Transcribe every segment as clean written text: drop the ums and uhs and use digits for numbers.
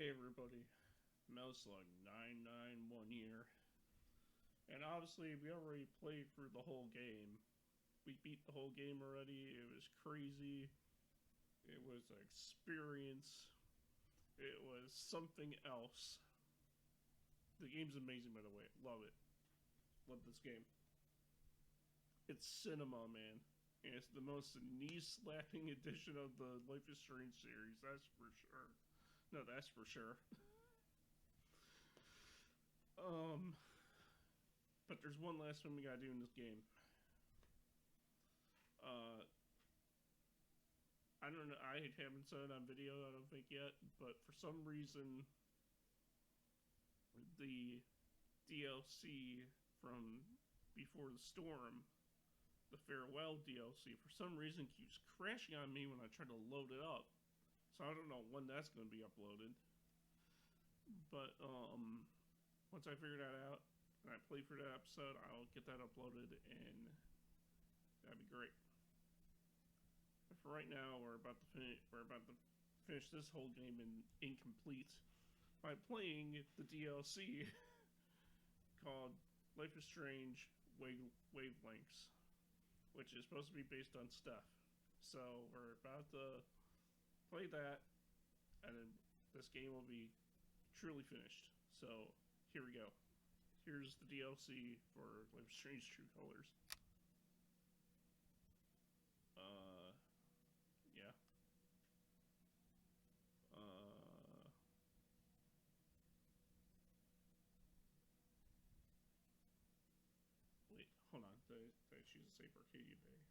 Hey everybody, Melslug 991 here. And obviously, we already played through the whole game. We beat the whole game already. It was crazy. It was an experience. It was something else. The game's amazing, by the way. Love it. Love this game. It's cinema, man. And it's the most knee-slapping edition of the Life is Strange series, that's for sure. No, that's for sure. But there's one last thing we gotta do in this game. I don't know. I haven't said it on video, I don't think yet, but for some reason, the DLC from Before the Storm, the Farewell DLC, for some reason keeps crashing on me when I try to load it up. So I don't know when that's going to be uploaded. But once I figure that out and I play for that episode, I'll get that uploaded, and that'd be great. But for right now, we're about to finish this whole game incomplete by playing the DLC called Life is Strange Wavelengths, which is supposed to be based on stuff. So we're about to play that, and then this game will be truly finished. So here we go. Here's the DLC for Life is Strange True Colors. Yeah. Wait, hold on. Did I choose to say Arcadia Bay?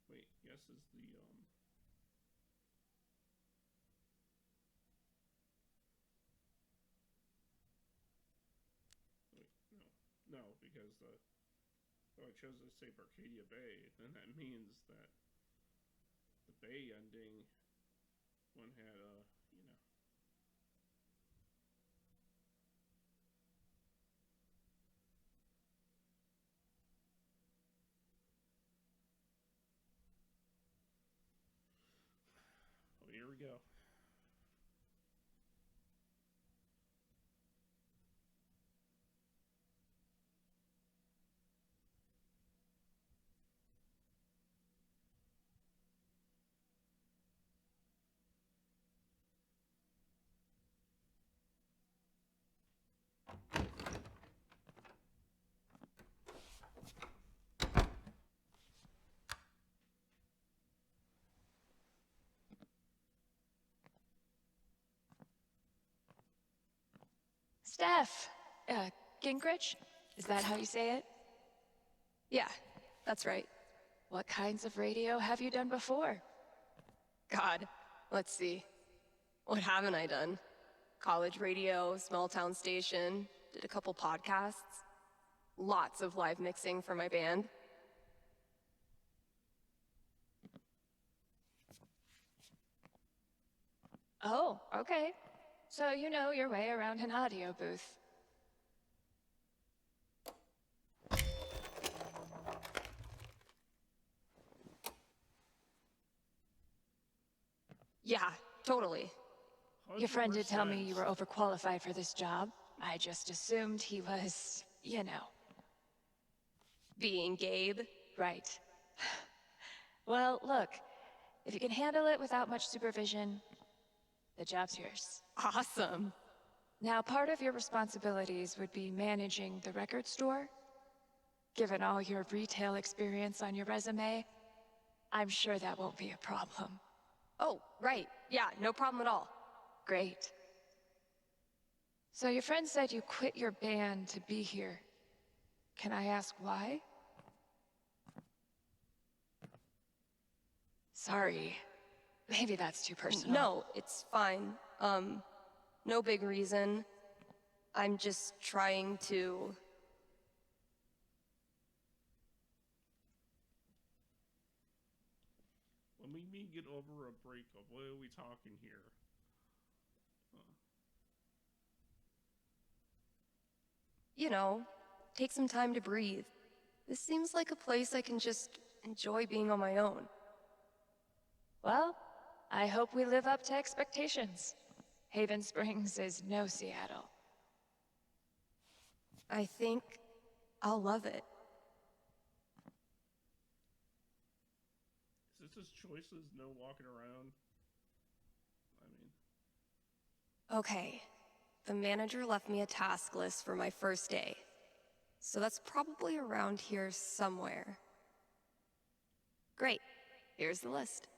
Wait, yes is the wait, no, because I chose to say Arcadia Bay, then that means that the Bay ending one had oh, here we go. Steph, Gingrich? Is that how you say it? Yeah, that's right. What kinds of radio have you done before? God, let's see. What haven't I done? College radio, small town station, did a couple podcasts. Lots of live mixing for my band. Oh, okay. So you know your way around an audio booth. Yeah, totally. Your friend did tell me you were overqualified for this job. I just assumed he was, Being Gabe? Right. Well, look, if you can handle it without much supervision, the job's yours. Awesome. Now, part of your responsibilities would be managing the record store. Given all your retail experience on your resume, I'm sure that won't be a problem. Oh, right. Yeah, no problem at all. Great. So your friend said you quit your band to be here. Can I ask why? Sorry. Maybe that's too personal. No, it's fine. No big reason. I'm just trying to... When we mean get over a breakup, what are we talking here? You know, take some time to breathe. This seems like a place I can just enjoy being on my own. Well, I hope we live up to expectations. Haven Springs is no Seattle. I think I'll love it. Is this his choices? No walking around? I mean... Okay, the manager left me a task list for my first day. So that's probably around here somewhere. Great, here's the list.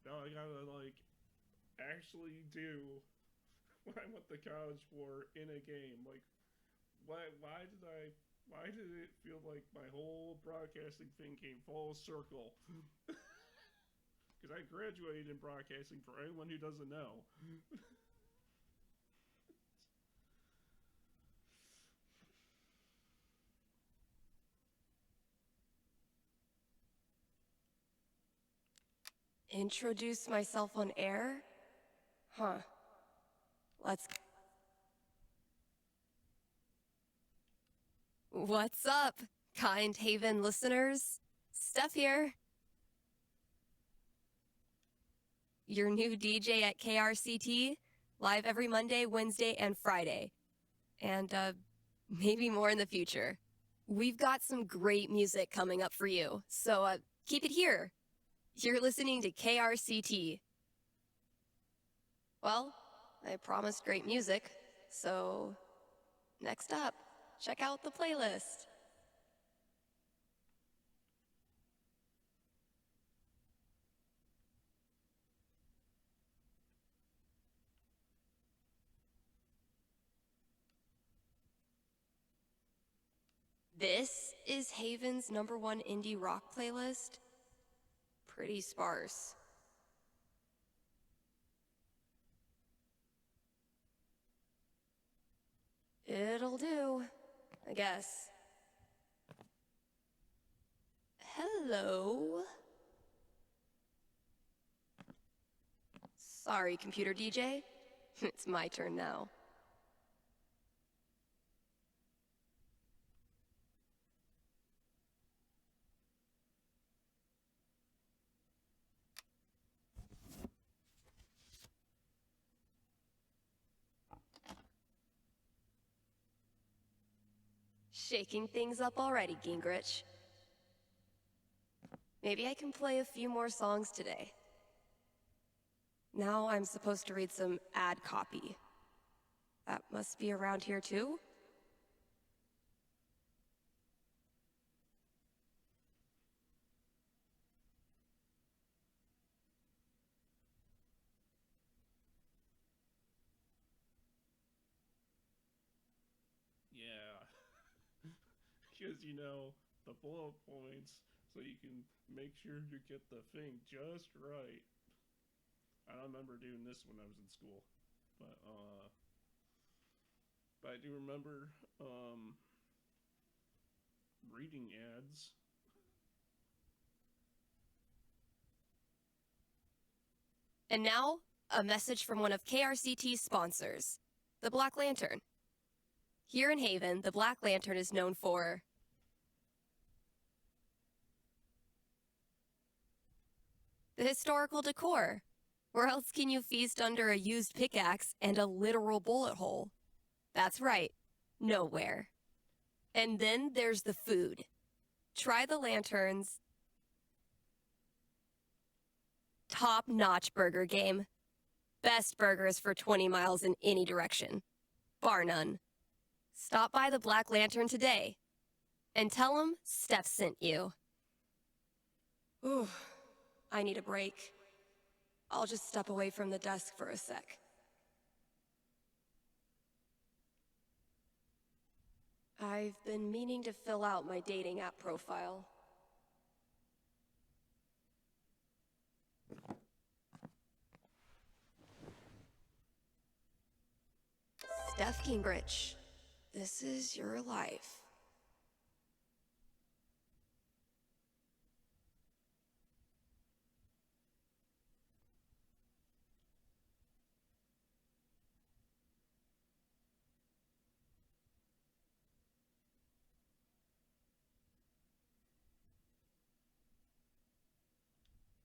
Now I gotta, like, actually do what I went to college for in a game. Like, why did it feel like my whole broadcasting thing came full circle? Because I graduated in broadcasting, for anyone who doesn't know. Introduce myself on air? Huh. Let's... What's up, kind Haven listeners? Steph here. Your new DJ at KRCT, live every Monday, Wednesday, and Friday. And, maybe more in the future. We've got some great music coming up for you, so, keep it here. You're listening to KRCT. Well, I promised great music, so next up, check out the playlist. This is Haven's #1 indie rock playlist. Pretty sparse. It'll do, I guess. Hello? Sorry, computer DJ. It's my turn now. Shaking things up already, Gingrich. Maybe I can play a few more songs today. Now I'm supposed to read some ad copy. That must be around here too? Yeah. Because, you know, the bullet points, so you can make sure you get the thing just right. I don't remember doing this when I was in school, but I do remember reading ads. And now, a message from one of KRCT's sponsors, the Black Lantern. Here in Haven, the Black Lantern is known for the historical decor. Where else can you feast under a used pickaxe and a literal bullet hole? That's right, nowhere. And then there's the food. Try the Lantern's top-notch burger game. Best burgers for 20 miles in any direction. Bar none. Stop by the Black Lantern today and tell them Steph sent you. Ooh, I need a break. I'll just step away from the desk for a sec. I've been meaning to fill out my dating app profile. Steph Gingrich, This is your life.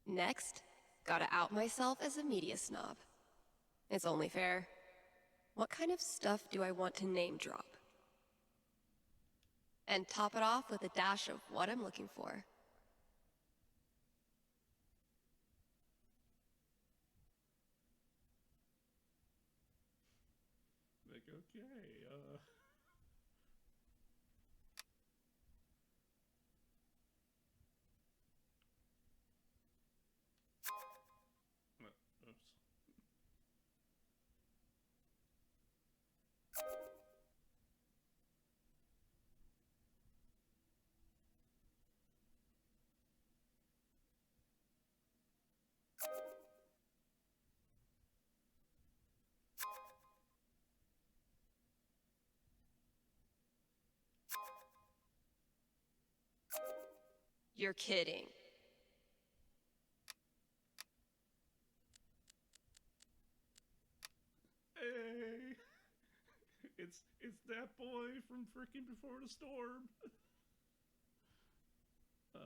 Next, gotta out myself as a media snob. It's only fair. What kind of stuff do I want to name drop? And top it off with a dash of what I'm looking for. Like, okay, oops. You're kidding. Hey, it's that boy from frickin' Before the Storm. uh,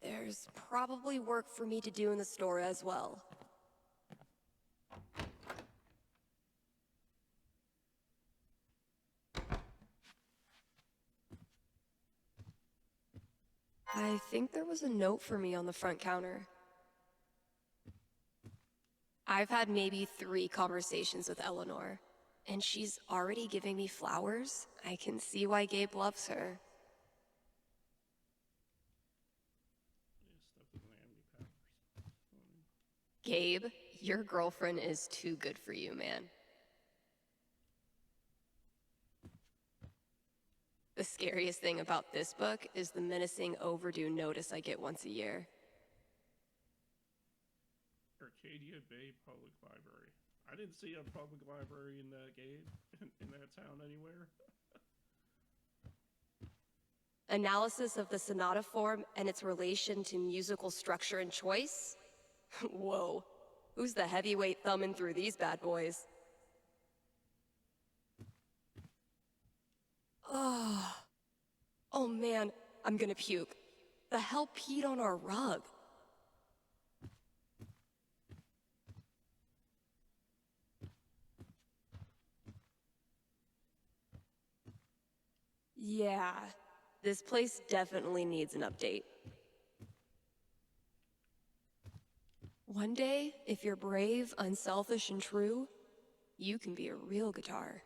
There's probably work for me to do in the store as well. I think there was a note for me on the front counter. I've had maybe 3 conversations with Eleanor, and she's already giving me flowers. I can see why Gabe loves her. stuff with my Andy Powers. Gabe, your girlfriend is too good for you, man. The scariest thing about this book is the menacing overdue notice I get once a year. Arcadia Bay Public Library. I didn't see a public library in that game, in that town anywhere. Analysis of the sonata form and its relation to musical structure and choice? Whoa, who's the heavyweight thumbing through these bad boys? Oh man, I'm gonna puke. The hell peed on our rug? Yeah, this place definitely needs an update. One day, if you're brave, unselfish, and true, you can be a real guitar.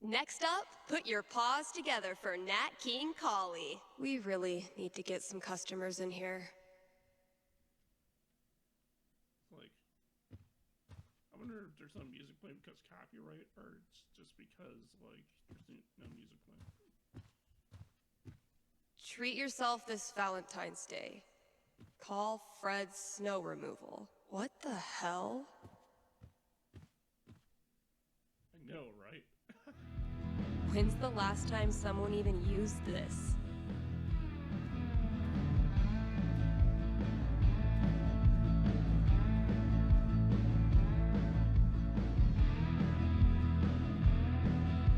Next up, put your paws together for Nat King Collie. We really need to get some customers in here. Like, I wonder if there's no music playing because copyright, or it's just because, like, there's no music playing. Treat yourself this Valentine's Day. Call Fred's snow removal. What the hell? I know, right? When's the last time someone even used this?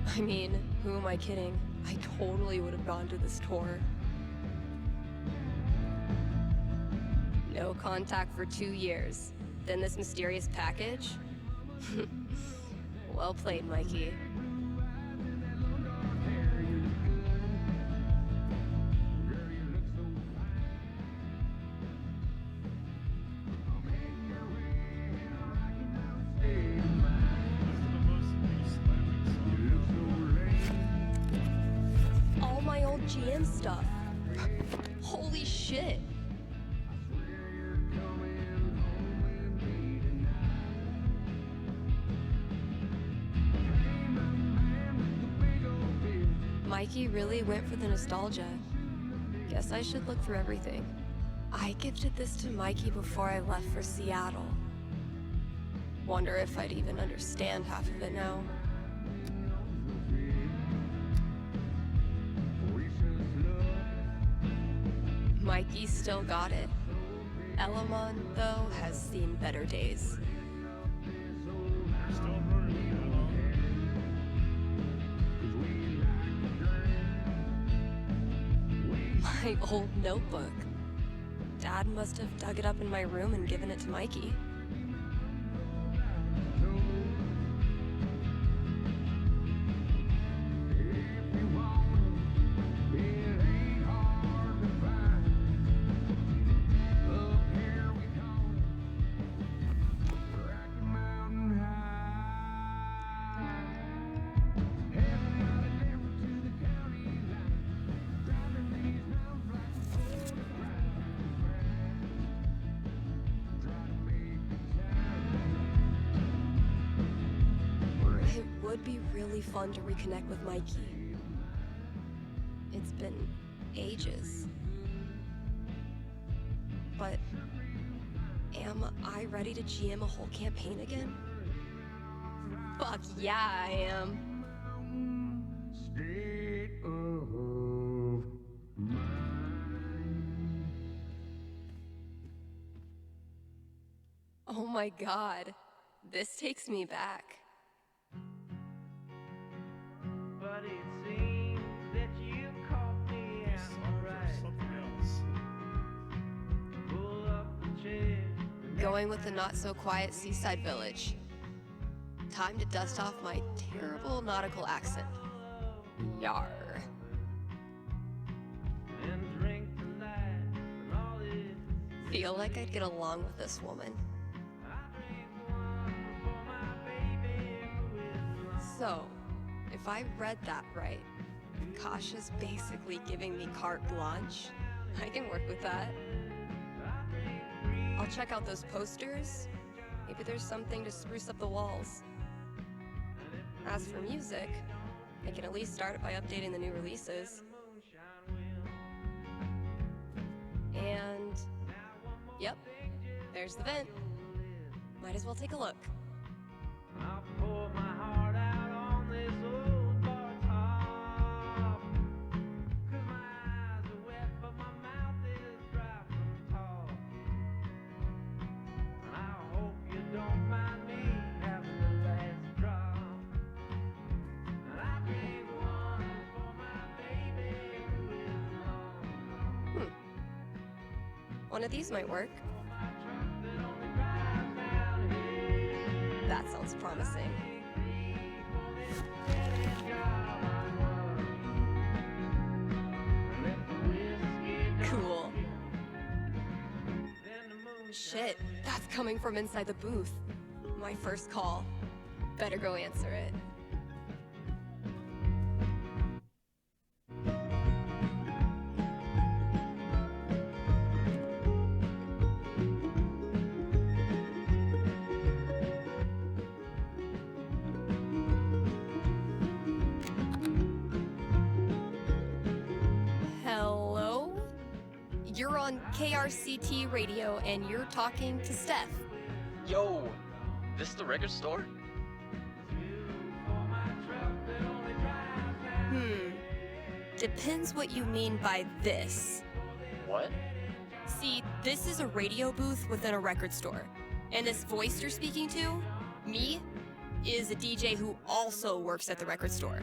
I mean, who am I kidding? I totally would have gone to the store. No contact for 2 years. Then this mysterious package? Well played, Mikey. GM stuff. Holy shit. Mikey really went for the nostalgia. Guess I should look through everything. I gifted this to Mikey before I left for Seattle. Wonder if I'd even understand half of it now. Mikey still got it. Elamon, though, has seen better days. Still hurting, My old notebook. Dad must have dug it up in my room and given it to Mikey. It would be really fun to reconnect with Mikey. It's been ages. But am I ready to GM a whole campaign again? Fuck yeah, I am. Oh my god, this takes me back. But it seems that you caught me out right. something else. Pull up the chair. Going with the not-so-quiet seaside village. Time to dust off my terrible nautical accent. Yar. And drink the night and all this. Feel like I'd get along with this woman. I drink one for my baby who is lost. So, if I read that right, Kasha's basically giving me carte blanche. I can work with that. I'll check out those posters. Maybe there's something to spruce up the walls. As for music, I can at least start it by updating the new releases. And, yep, there's the vent. Might as well take a look. I'll pour my heart out on this old bar top. 'Cause my eyes are wet, but my mouth is dry from talk. And I hope you don't mind me having the last drop. And I drink one for my baby who is long. One of these might work. For my truck that only drives down here. That sounds promising. Cool. Shit, that's coming from inside the booth. My first call. Better go answer it. Hello? You're on KRCT radio and you're talking to Steph. Yo, this the record store? Depends what you mean by this. What? See, this is a radio booth within a record store. And this voice you're speaking to, me, is a DJ who also works at the record store.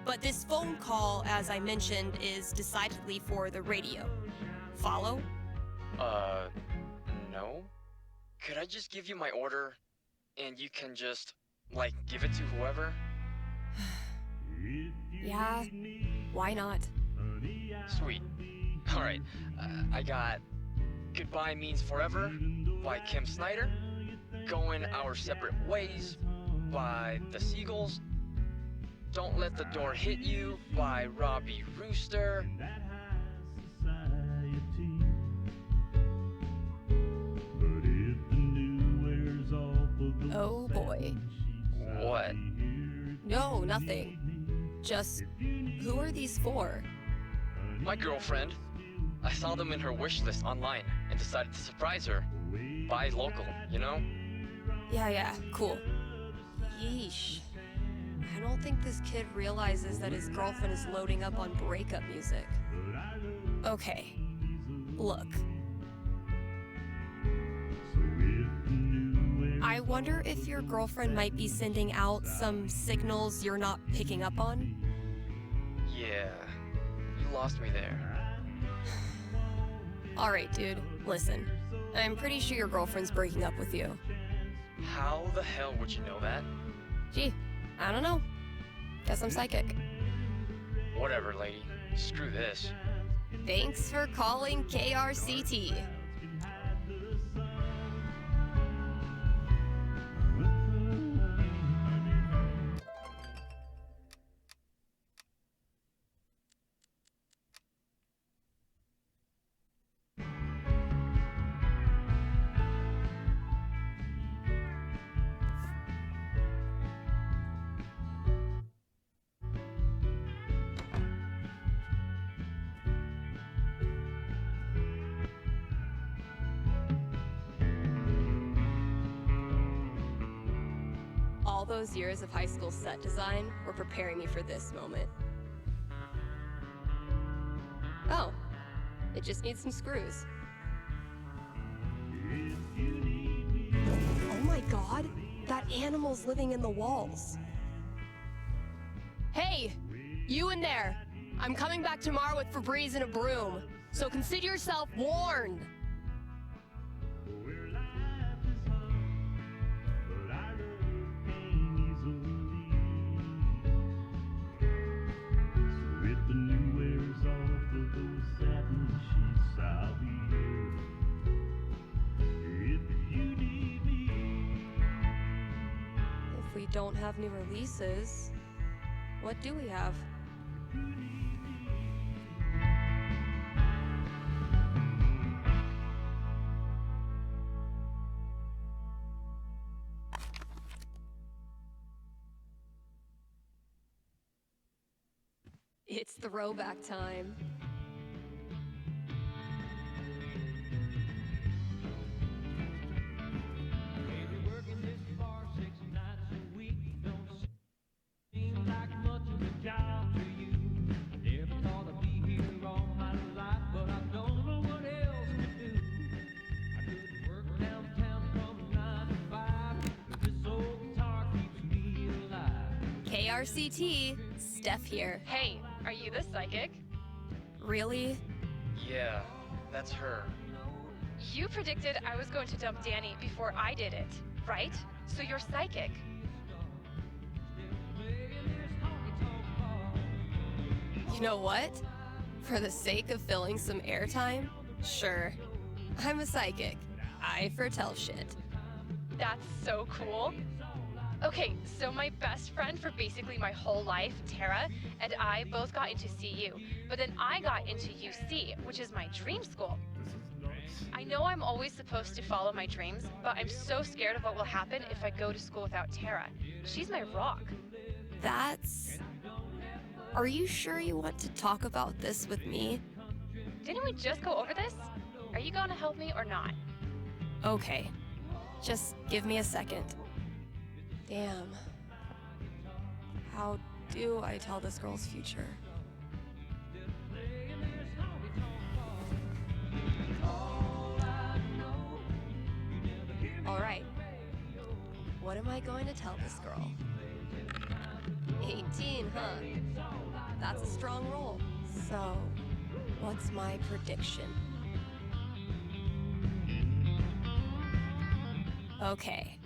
But this phone call, as I mentioned, is decidedly for the radio. Follow? No. Could I just give you my order, and you can just, like, give it to whoever? Yeah, why not? Sweet. Alright, I got Goodbye Means Forever by Kim Snyder, Going Our Separate Ways by The Seagulls, Don't Let the Door Hit You by Robbie Rooster. That high society. But if the new wears off of the Oh boy. What? No, nothing. Just, who are these for? My girlfriend. I saw them in her wish list online and decided to surprise her. Buy local, you know? Yeah, cool. Yeesh. I don't think this kid realizes that his girlfriend is loading up on breakup music. Okay. Look. I wonder if your girlfriend might be sending out some signals you're not picking up on? Yeah, you lost me there. Alright, dude. Listen. I'm pretty sure your girlfriend's breaking up with you. How the hell would you know that? Gee, I don't know. Guess I'm psychic. Whatever, lady. Screw this. Thanks for calling KRCT. All those years of high school set design were preparing me for this moment. Oh, it just needs some screws. Oh my god, that animal's living in the walls. Hey, you in there! I'm coming back tomorrow with Febreze and a broom, so consider yourself warned! If we don't have new releases, what do we have? It's throwback time. KRCT, Steph here. Hey, are you the psychic? Really? Yeah, that's her. You predicted I was going to dump Danny before I did it, right? So you're psychic. You know what? For the sake of filling some airtime, sure. I'm a psychic. I foretell shit. That's so cool. Okay, so my best friend for basically my whole life, Tara, and I both got into CU, but then I got into UC, which is my dream school. I know I'm always supposed to follow my dreams, but I'm so scared of what will happen if I go to school without Tara. She's my rock. That's... Are you sure you want to talk about this with me? Didn't we just go over this? Are you going to help me or not? Okay. Just give me a second. Damn. How do I tell this girl's future? All right. What am I going to tell this girl? 18, huh? That's a strong roll. So, what's my prediction? Okay.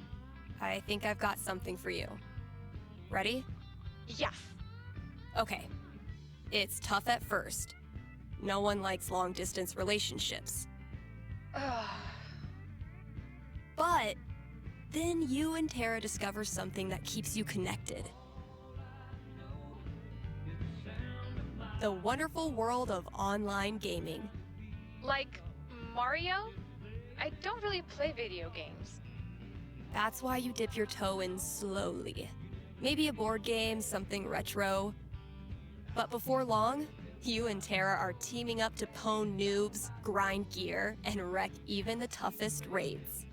I think I've got something for you. Ready? Yes. Okay. It's tough at first. No one likes long-distance relationships. But then you and Tara discover something that keeps you connected. the wonderful world of online gaming. Like Mario? I don't really play video games. That's why you dip your toe in slowly. Maybe a board game, something retro. But before long, you and Tara are teaming up to pwn noobs, grind gear, and wreck even the toughest raids.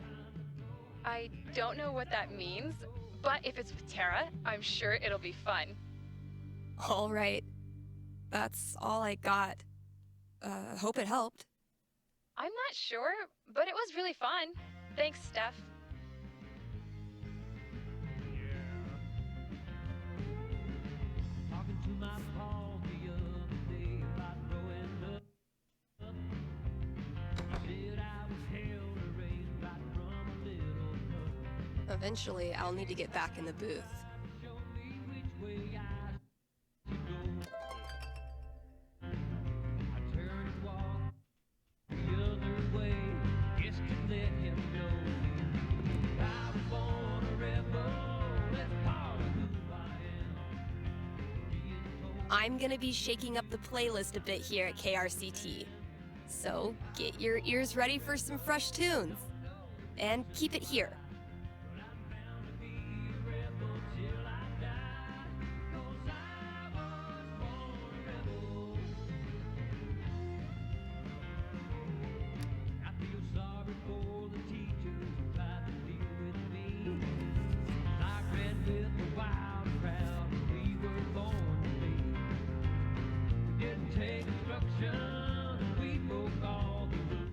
I don't know what that means, but if it's with Tara, I'm sure it'll be fun. All right. That's all I got. Hope it helped. I'm not sure, but it was really fun. Thanks, Steph. Talking to my Paul the other day about growing up. He said I was hell to raise right from a little pup. Eventually, I'll need to get back in the booth. Show me which way I should go. I turned and walked the other way, just to let him know I was born a rebel. That's part of who I am. Being told I'm gonna be shaking up the playlist a bit here at KRCT. So get your ears ready for some fresh tunes. And keep it here. I feel sorry for the teachers who tried to deal with me. I ran with the wild crowd we were born to be. We didn't take instruction, we broke all the rules.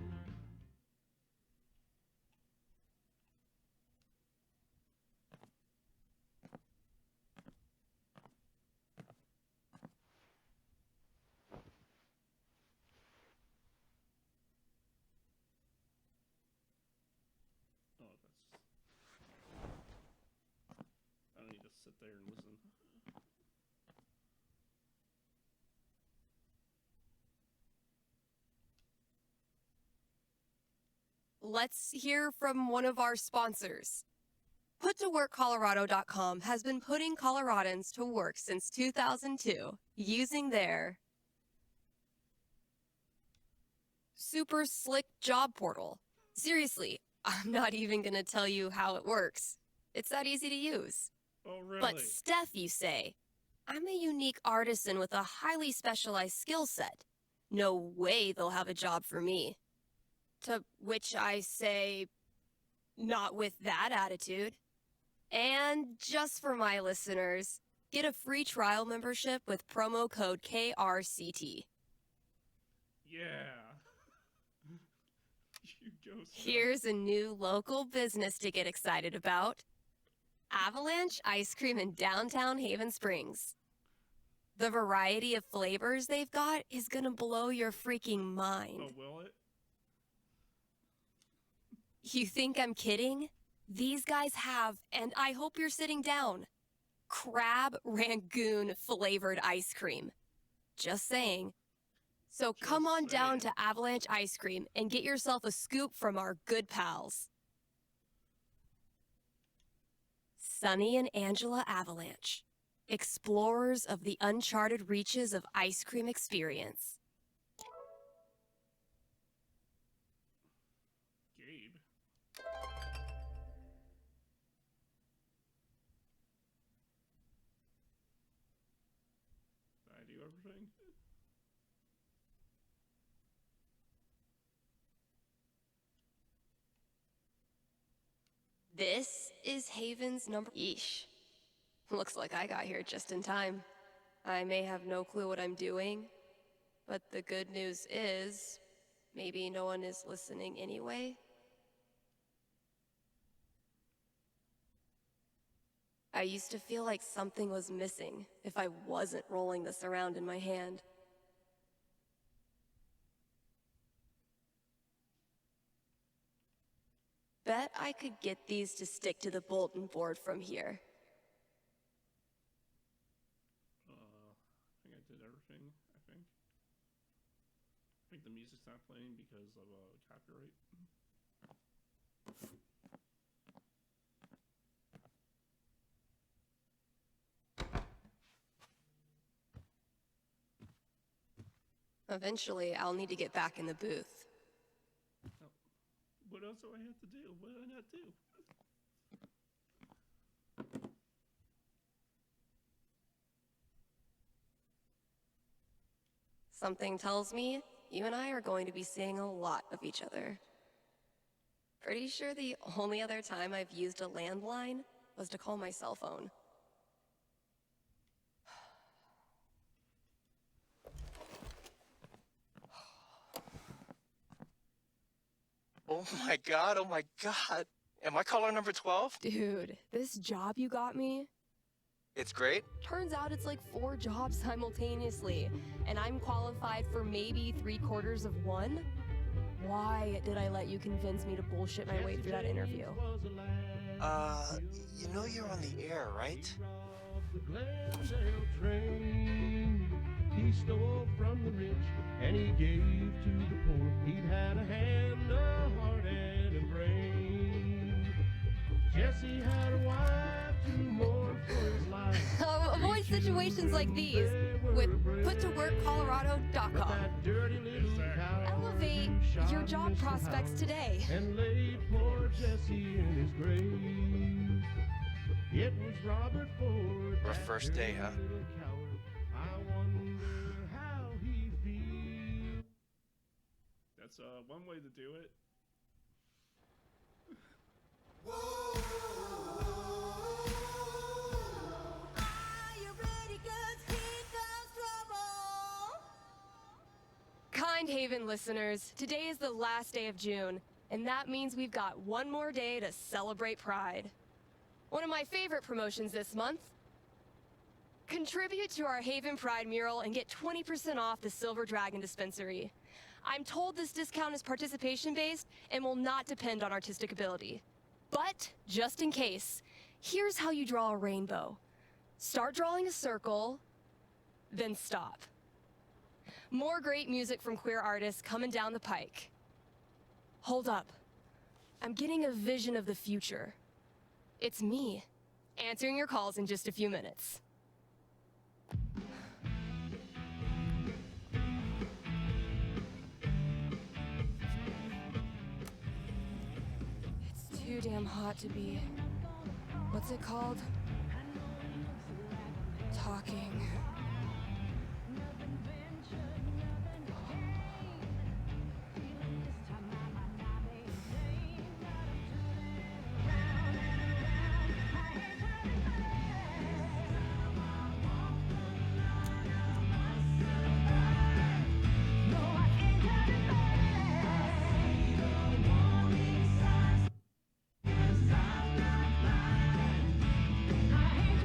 Oh, that's. I don't need to sit there and listen. Let's hear from one of our sponsors. PutToWorkColorado.com has been putting Coloradans to work since 2002 using their super slick job portal. Seriously, I'm not even going to tell you how it works. It's that easy to use. Oh, really? But Steph, you say, I'm a unique artisan with a highly specialized skill set. No way they'll have a job for me. To which I say, not with that attitude. And just for my listeners, get a free trial membership with promo code KRCT. Yeah. You go. Steph. Here's a new local business to get excited about. Avalanche Ice Cream in downtown Haven Springs. The variety of flavors they've got is gonna blow your freaking mind. Oh, will it? You think I'm kidding? These guys have, and I hope you're sitting down, crab rangoon flavored ice cream. Just saying. So come on down to Avalanche Ice Cream and get yourself a scoop from our good pals. Sunny and Angela Avalanche, explorers of the uncharted reaches of ice cream experience. Gabe. Did I do everything? This is Haven's number. Yeesh. Looks like I got here just in time. I may have no clue what I'm doing, but the good news is, maybe no one is listening anyway. I used to feel like something was missing if I wasn't rolling this around in my hand. Bet I could get these to stick to the bulletin board from here. I think I did everything, I think. I think the music's not playing because of copyright. Eventually, I'll need to get back in the booth. What else do I have to do? What did I not do? Something tells me you and I are going to be seeing a lot of each other. Pretty sure the only other time I've used a landline was to call my cell phone. Oh my god, oh my god. Am I caller number 12? Dude, this job you got me? It's great. Turns out it's like 4 jobs simultaneously, and I'm qualified for maybe 3/4 of one? Why did I let you convince me to bullshit my way through that interview? You know you're on the air, right? He stole from the rich and he gave to the poor. He'd had a hand, a heart, and a brain. Jesse had a wife to mourn for his life. Avoid situations like these with puttoworkcolorado.com. Elevate your job prospects today. And laid poor Jesse in his grave. It was Robert Ford. Our first day, huh? I wonder how he feels. That's one way to do it. Kind Haven listeners, today is the last day of June, and that means we've got one more day to celebrate Pride. One of my favorite promotions this month. Contribute to our Haven Pride mural and get 20% off the Silver Dragon dispensary. I'm told this discount is participation-based and will not depend on artistic ability. But, just in case, here's how you draw a rainbow. Start drawing a circle, then stop. More great music from queer artists coming down the pike. Hold up. I'm getting a vision of the future. It's me, answering your calls in just a few minutes. It's too damn hot to be... what's it called? Talking.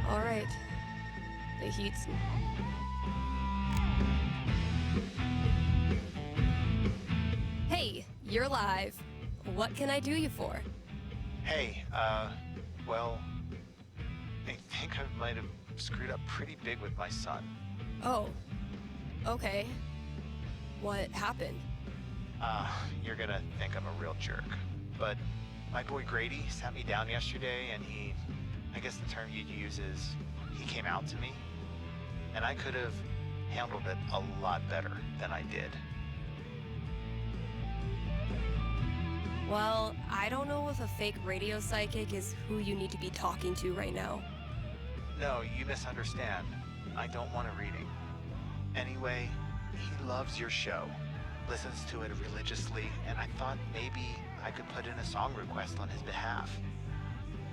All right. The heat's... Hey, you're live. What can I do you for? Hey, well, I think I might have screwed up pretty big with my son. Oh, okay. What happened? You're gonna think I'm a real jerk. But my boy Grady sat me down yesterday and I guess the term you'd use is, he came out to me. And I could have handled it a lot better than I did. Well, I don't know if a fake radio psychic is who you need to be talking to right now. No, you misunderstand. I don't want a reading. Anyway, he loves your show, listens to it religiously, and I thought maybe I could put in a song request on his behalf.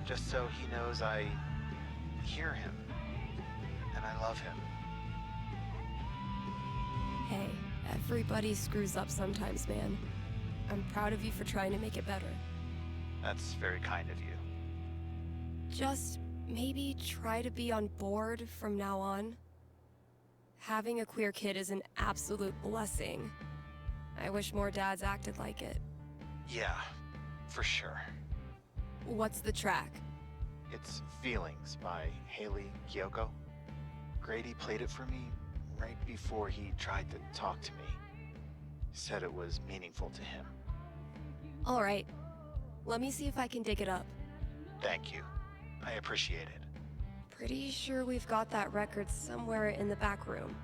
Just so he knows I hear him, and I love him. Hey, everybody screws up sometimes, man. I'm proud of you for trying to make it better. That's very kind of you. Just maybe try to be on board from now on. Having a queer kid is an absolute blessing. I wish more dads acted like it. Yeah, for sure. What's the track? It's Feelings by Haley Kiyoko. Grady played it for me right before he tried to talk to me. Said it was meaningful to him. All right. Let me see if I can dig it up. Thank you. I appreciate it. Pretty sure we've got that record somewhere in the back room.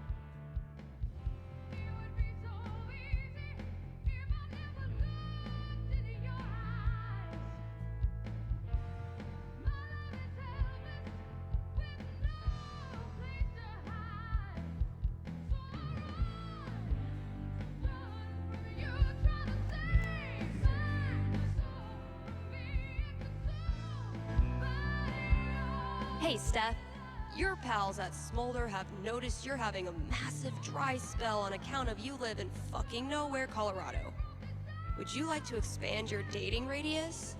Hey, Steph. Your pals at Smolder have noticed you're having a massive dry spell on account of you live in fucking nowhere, Colorado. Would you like to expand your dating radius?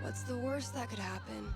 What's the worst that could happen?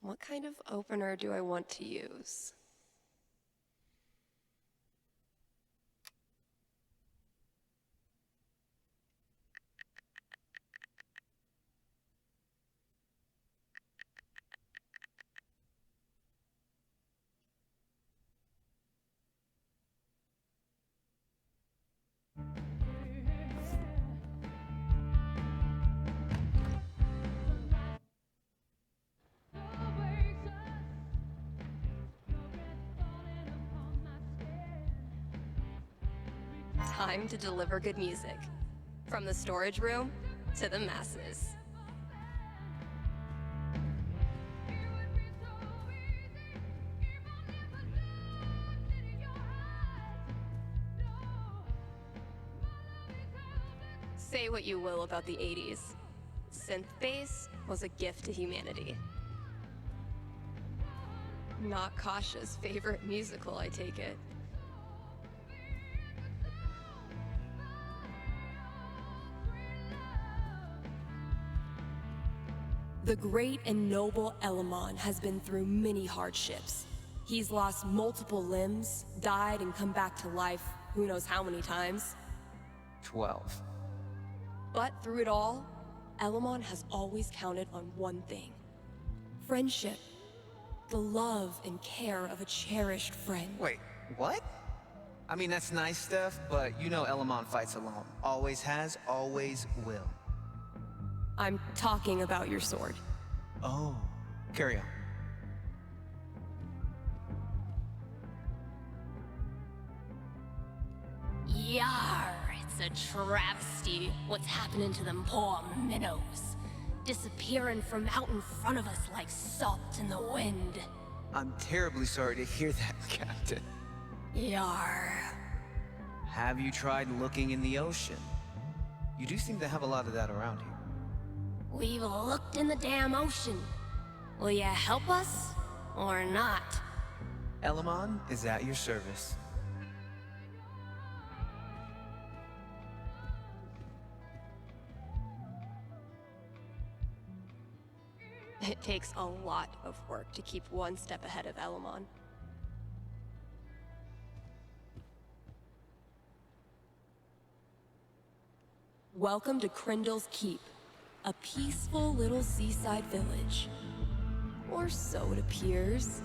What kind of opener do I want to use? Time to deliver good music. From the storage room to the masses. Say what you will about the 80s. Synth bass was a gift to humanity. Not Kasha's favorite musical, I take it. The great and noble Elamon has been through many hardships. He's lost multiple limbs, died and come back to life who knows how many times. 12. But through it all, Elamon has always counted on one thing. Friendship. The love and care of a cherished friend. Wait, what? I mean, that's nice stuff, but you know Elamon fights alone. Always has, always will. I'm talking about your sword. Oh, carry on. Yar, it's a travesty what's happening to them poor minnows. Disappearing from out in front of us like salt in the wind. I'm terribly sorry to hear that, Captain. Yar. Have you tried looking in the ocean? You do seem to have a lot of that around here. We've looked in the damn ocean. Will you help us or not? Elamon is at your service. It takes a lot of work to keep one step ahead of Elamon. Welcome to Crindle's Keep, a peaceful little seaside village. Or so it appears.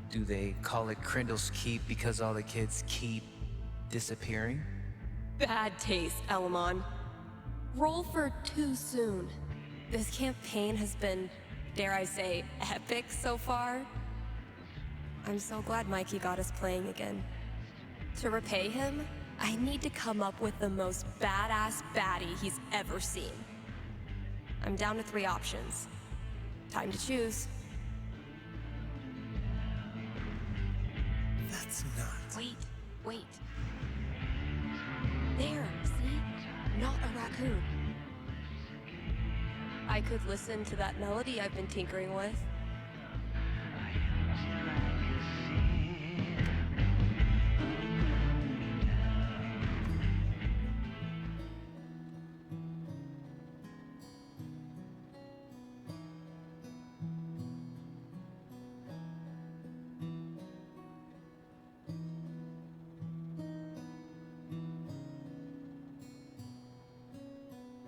Do they call it Crindle's Keep because all the kids keep disappearing? Bad taste, Elamon. Roll for too soon. This campaign has been, dare I say, epic so far. I'm so glad Mikey got us playing again. To repay him, I need to come up with the most badass baddie he's ever seen. I'm down to 3 options. Time to choose. That's not... Wait. There, see? Not a raccoon. I could listen to that melody I've been tinkering with.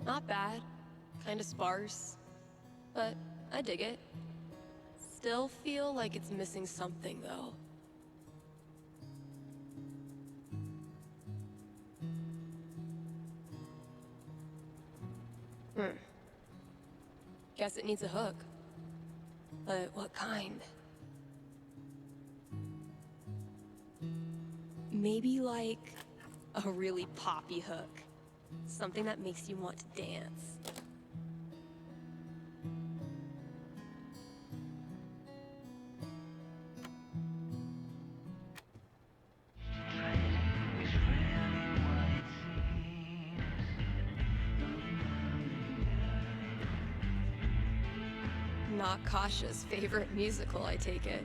Not bad. Kinda sparse. But I dig it. Still feel like it's missing something, though. Guess it needs a hook. But what kind? Maybe like a really poppy hook. Something that makes you want to dance. Not Kasha's favorite musical, I take it.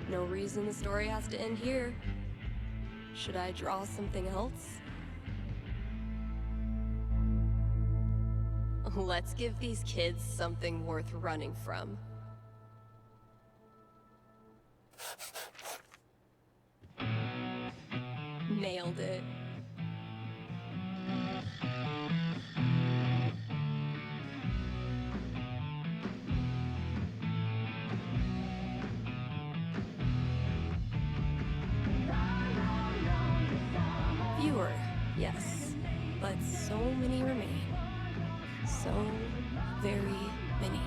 No reason the story has to end here. Should I draw something else? Let's give these kids something worth running from. Nailed it. Fewer, yes, but so many remain. So very many.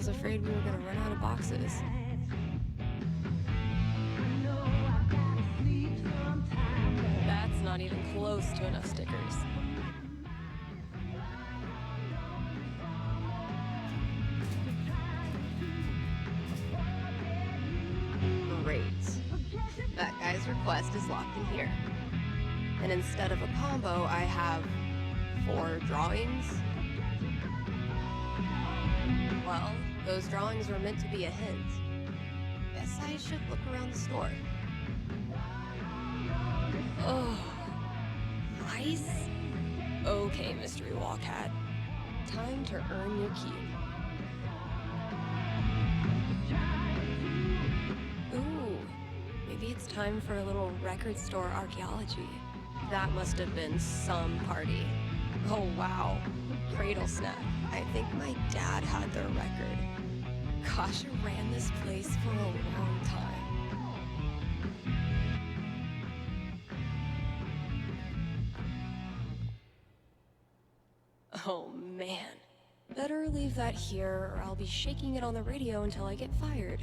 Afraid we were gonna run out of boxes. That's not even close to enough stickers. Great. That guy's request is locked in here. And instead of a combo, I have 4 drawings. Well, those drawings were meant to be a hint. Guess I should look around the store. Oh, nice. Okay, Mystery Wall Cat. Time to earn your keep. Ooh, maybe it's time for a little record store archaeology. That must have been some party. Oh wow, Cradle Snap. I think my dad had their record. Kasha ran this place for a long time. Oh man. Better leave that here or I'll be shaking it on the radio until I get fired.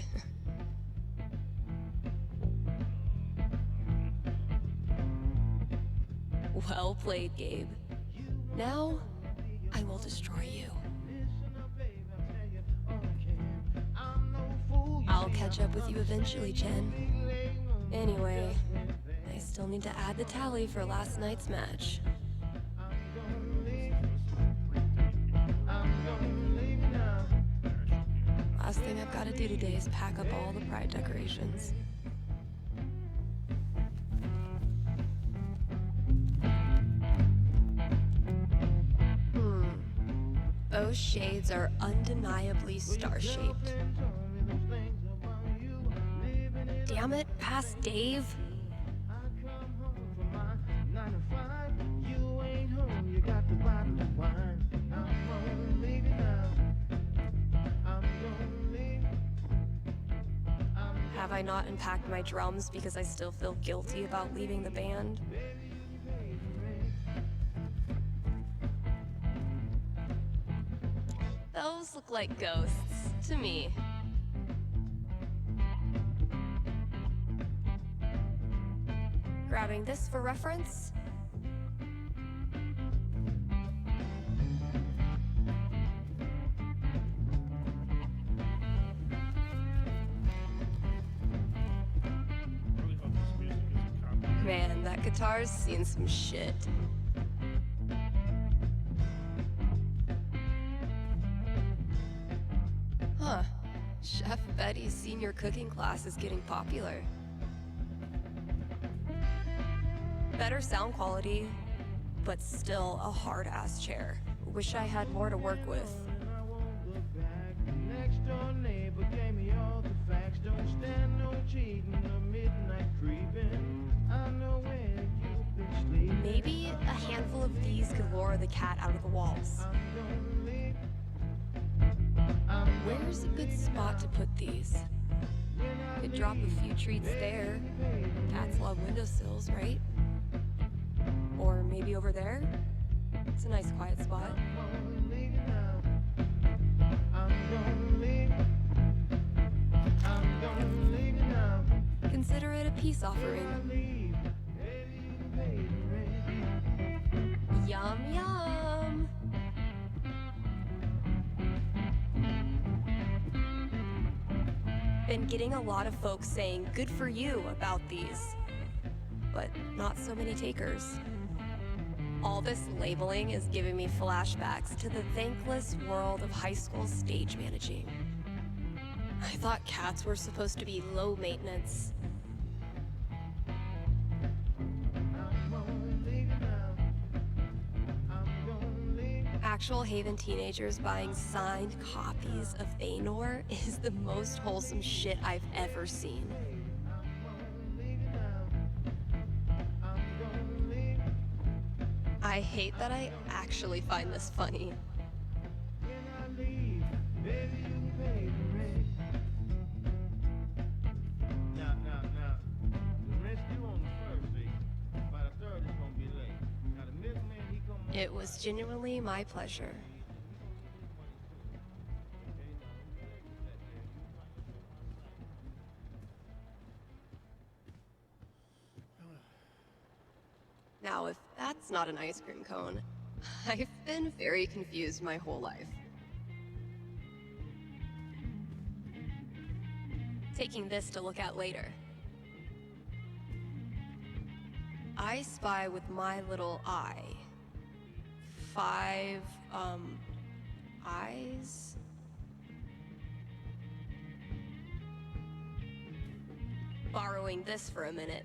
Well played, Gabe. Now, I will destroy you. I'll catch up with you eventually, Jen. Anyway, I still need to add the tally for last night's match. Last thing I've got to do today is pack up all the pride decorations. Those shades are undeniably star-shaped. Damn it, past Dave. Have I not unpacked my drums because I still feel guilty about leaving the band? Those look like ghosts to me. Grabbing this for reference. Man, that guitar's seen some shit. Huh. Chef Betty's senior cooking class is getting popular. Better sound quality, but still a hard-ass chair. Wish I had more to work with. Next door neighbor gave me all the facts. Don't stand no cheating or midnight creeping. I know where you've been sleeping. Maybe a handful of these could lure the cat out of the walls. Where's a good spot to put these? Could drop a few treats there. Cats love windowsills, right? Or maybe over there? It's a nice quiet spot. Consider it a peace offering. Yum yum! Been getting a lot of folks saying good for you about these, but not so many takers. All this labeling is giving me flashbacks to the thankless world of high school stage managing. I thought cats were supposed to be low maintenance. Actual Haven teenagers buying signed copies of Thanor is the most wholesome shit I've ever seen. I hate that I actually find this funny. It was genuinely my pleasure. Now, if that's not an ice cream cone, I've been very confused my whole life. Taking this to look at later. I spy with my little eye. 5, eyes? Borrowing this for a minute.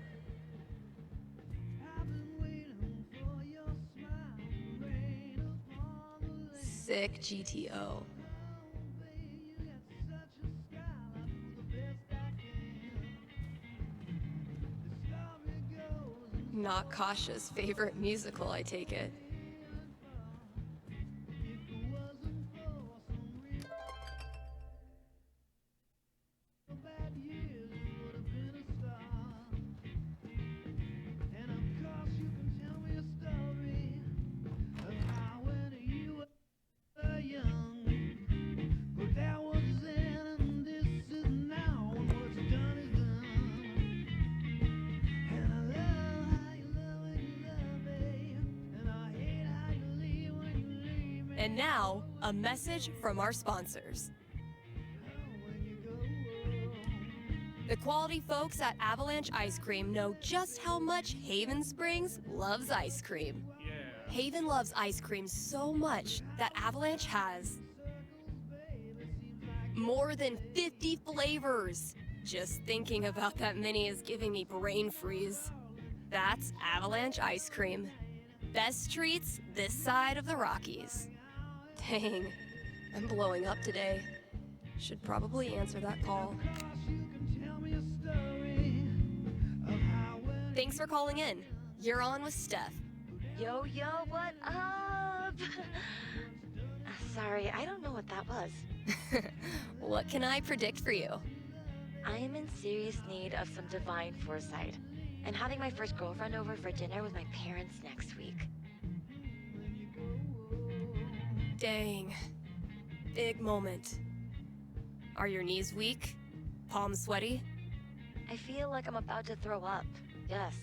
Sick GTO. Not Kasha's favorite musical, I take it. And now, a message from our sponsors. The quality folks at Avalanche Ice Cream know just how much Haven Springs loves ice cream. Yeah. Haven loves ice cream so much that Avalanche has more than 50 flavors. Just thinking about that many is giving me brain freeze. That's Avalanche Ice Cream. Best treats this side of the Rockies. Dang, I'm blowing up today. Should probably answer that call. Thanks for calling in. You're on with Steph. Yo, what up? Sorry, I don't know what that was. What can I predict for you? I am in serious need of some divine foresight, and having my first girlfriend over for dinner with my parents next week. Dang. Big moment. Are your knees weak? Palms sweaty? I feel like I'm about to throw up. Yes.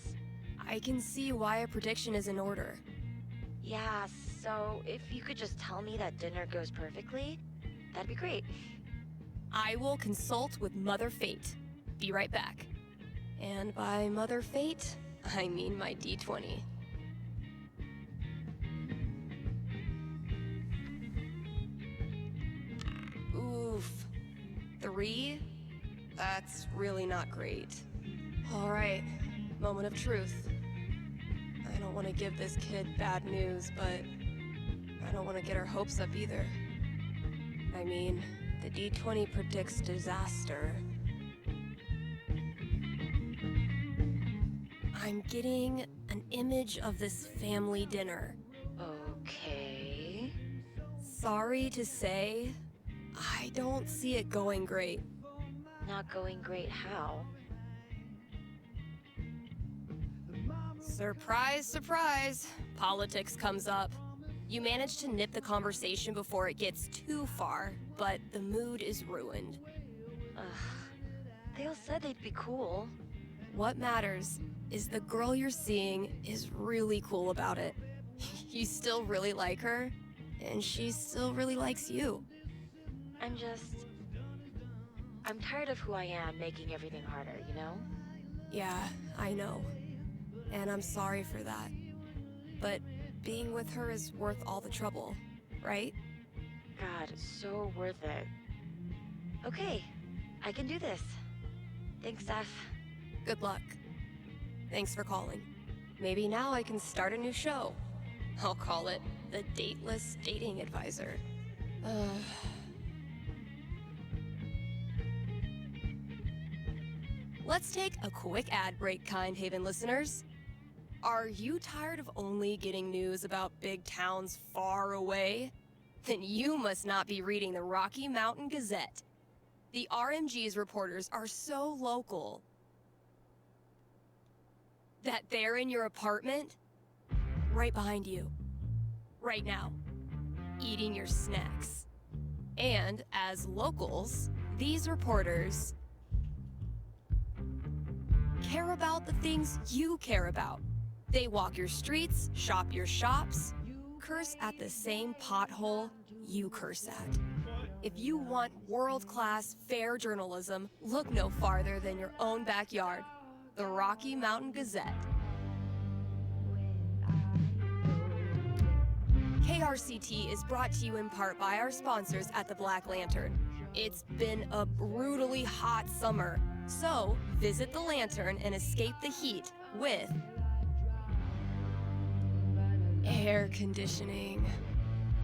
I can see why a prediction is in order. Yeah, so if you could just tell me that dinner goes perfectly, that'd be great. I will consult with Mother Fate. Be right back. And by Mother Fate, I mean my D20. Oof. 3? That's really not great. All right, moment of truth. I don't want to give this kid bad news, but I don't want to get her hopes up either. I mean, the D20 predicts disaster. I'm getting an image of this family dinner. Okay. Sorry to say, I don't see it going great. Not going great how? Surprise, surprise. Politics comes up. You manage to nip the conversation before it gets too far, but the mood is ruined. Ugh. They all said they'd be cool. What matters is the girl you're seeing is really cool about it. You still really like her, and she still really likes you. I'm tired of who I am making everything harder, you know? Yeah, I know. And I'm sorry for that. But being with her is worth all the trouble, right? God, so worth it. Okay, I can do this. Thanks, Steph. Good luck. Thanks for calling. Maybe now I can start a new show. I'll call it The Dateless Dating Advisor. Let's take a quick ad break, Kind Haven listeners. Are you tired of only getting news about big towns far away? Then you must not be reading the Rocky Mountain Gazette. The RMG's reporters are so local that they're in your apartment, right behind you, right now, eating your snacks. And as locals, these reporters care about the things you care about. They walk your streets, shop your shops, curse at the same pothole you curse at. If you want world-class, fair journalism, look no farther than your own backyard. The Rocky Mountain Gazette. KRCT is brought to you in part by our sponsors at the Black Lantern. It's been a brutally hot summer, so visit the Lantern and escape the heat with air conditioning.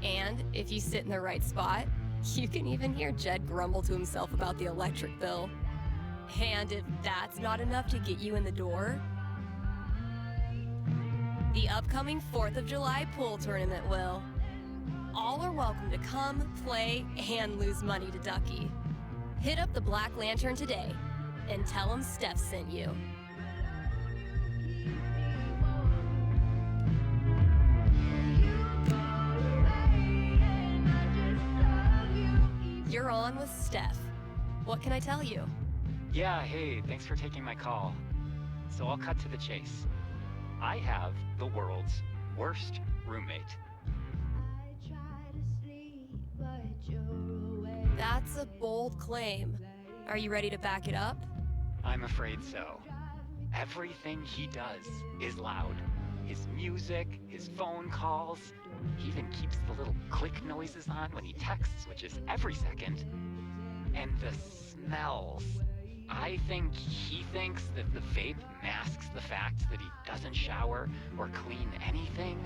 And if you sit in the right spot, you can even hear Jed grumble to himself about the electric bill. And if that's not enough to get you in the door, the upcoming 4th of July pool tournament will. All are welcome to come, play, and lose money to Ducky. Hit up the Black Lantern today and tell them Steph sent you. You're on with Steph. What can I tell you? Yeah, hey, thanks for taking my call. So I'll cut to the chase. I have the world's worst roommate. That's a bold claim. Are you ready to back it up? I'm afraid so. Everything he does is loud. His music, his phone calls. He even keeps the little click noises on when he texts, which is every second. And the smells. I think he thinks that the vape masks the fact that he doesn't shower or clean anything,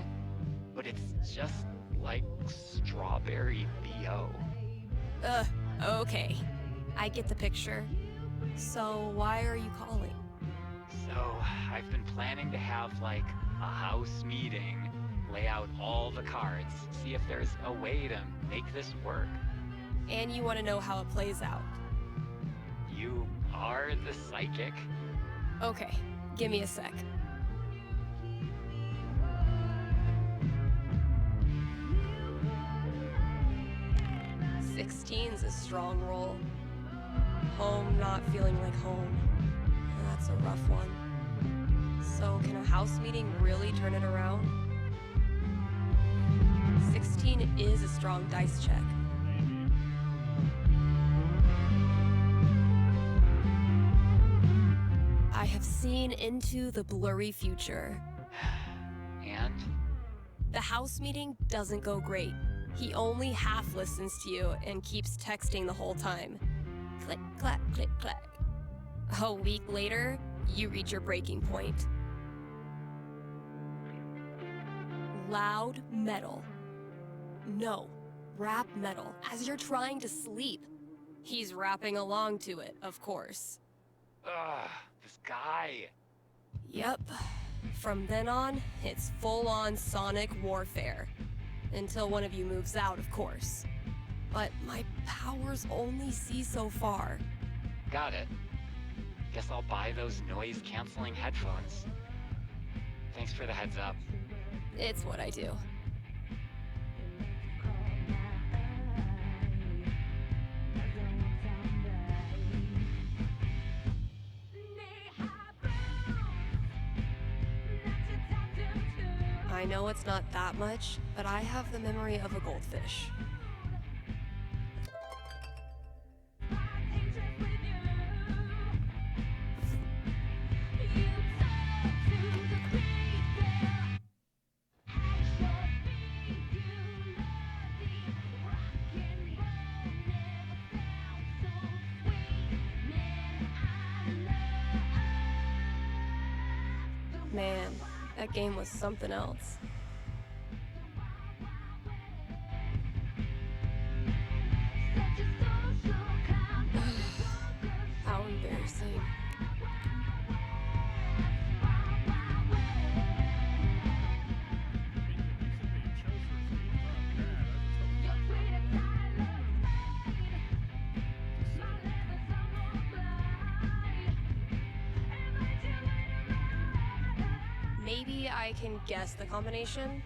but it's just like strawberry BO. Okay. I get the picture. So why are you calling? So, I've been planning to have like a house meeting, lay out all the cards, see if there's a way to make this work. And you want to know how it plays out? You are the psychic? Okay, give me a sec. Sixteen's a strong roll. Home not feeling like home. That's a rough one. So can a house meeting really turn it around? 16 is a strong dice check. I have seen into the blurry future. And? The house meeting doesn't go great. He only half listens to you and keeps texting the whole time. Click, clack, click, clack. A week later, you reach your breaking point. Loud metal. No, rap metal, as you're trying to sleep. He's rapping along to it, of course. Ugh, this guy. Yep. From then on, it's full-on sonic warfare. Until one of you moves out, of course. But my powers only see so far. Got it. Guess I'll buy those noise-canceling headphones. Thanks for the heads up. It's what I do. I know it's not that much, but I have the memory of a goldfish. Man, that game was something else. How embarrassing. Maybe I can guess the combination.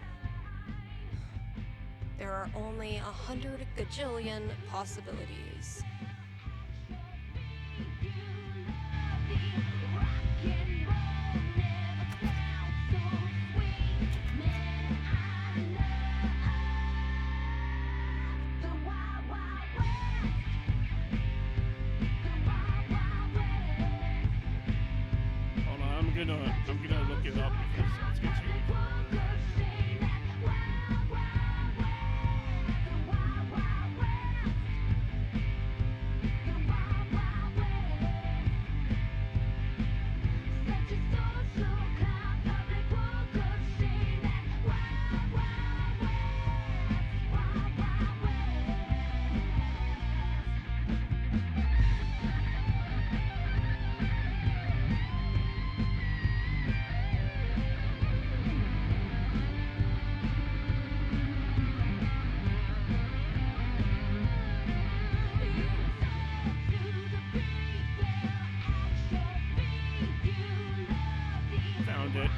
There are only 100 gajillion possibilities. Hold on, I'm gonna look it up because it's gonna take me forever. Found it.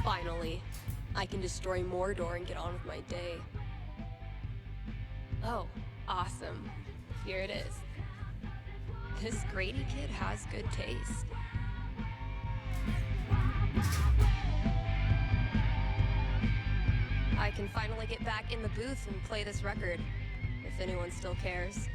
Finally, I can destroy Mordor and get on with my day. Oh, awesome. Here it is. This Grady kid has good taste. I can finally get back in the booth and play this record, if anyone still cares.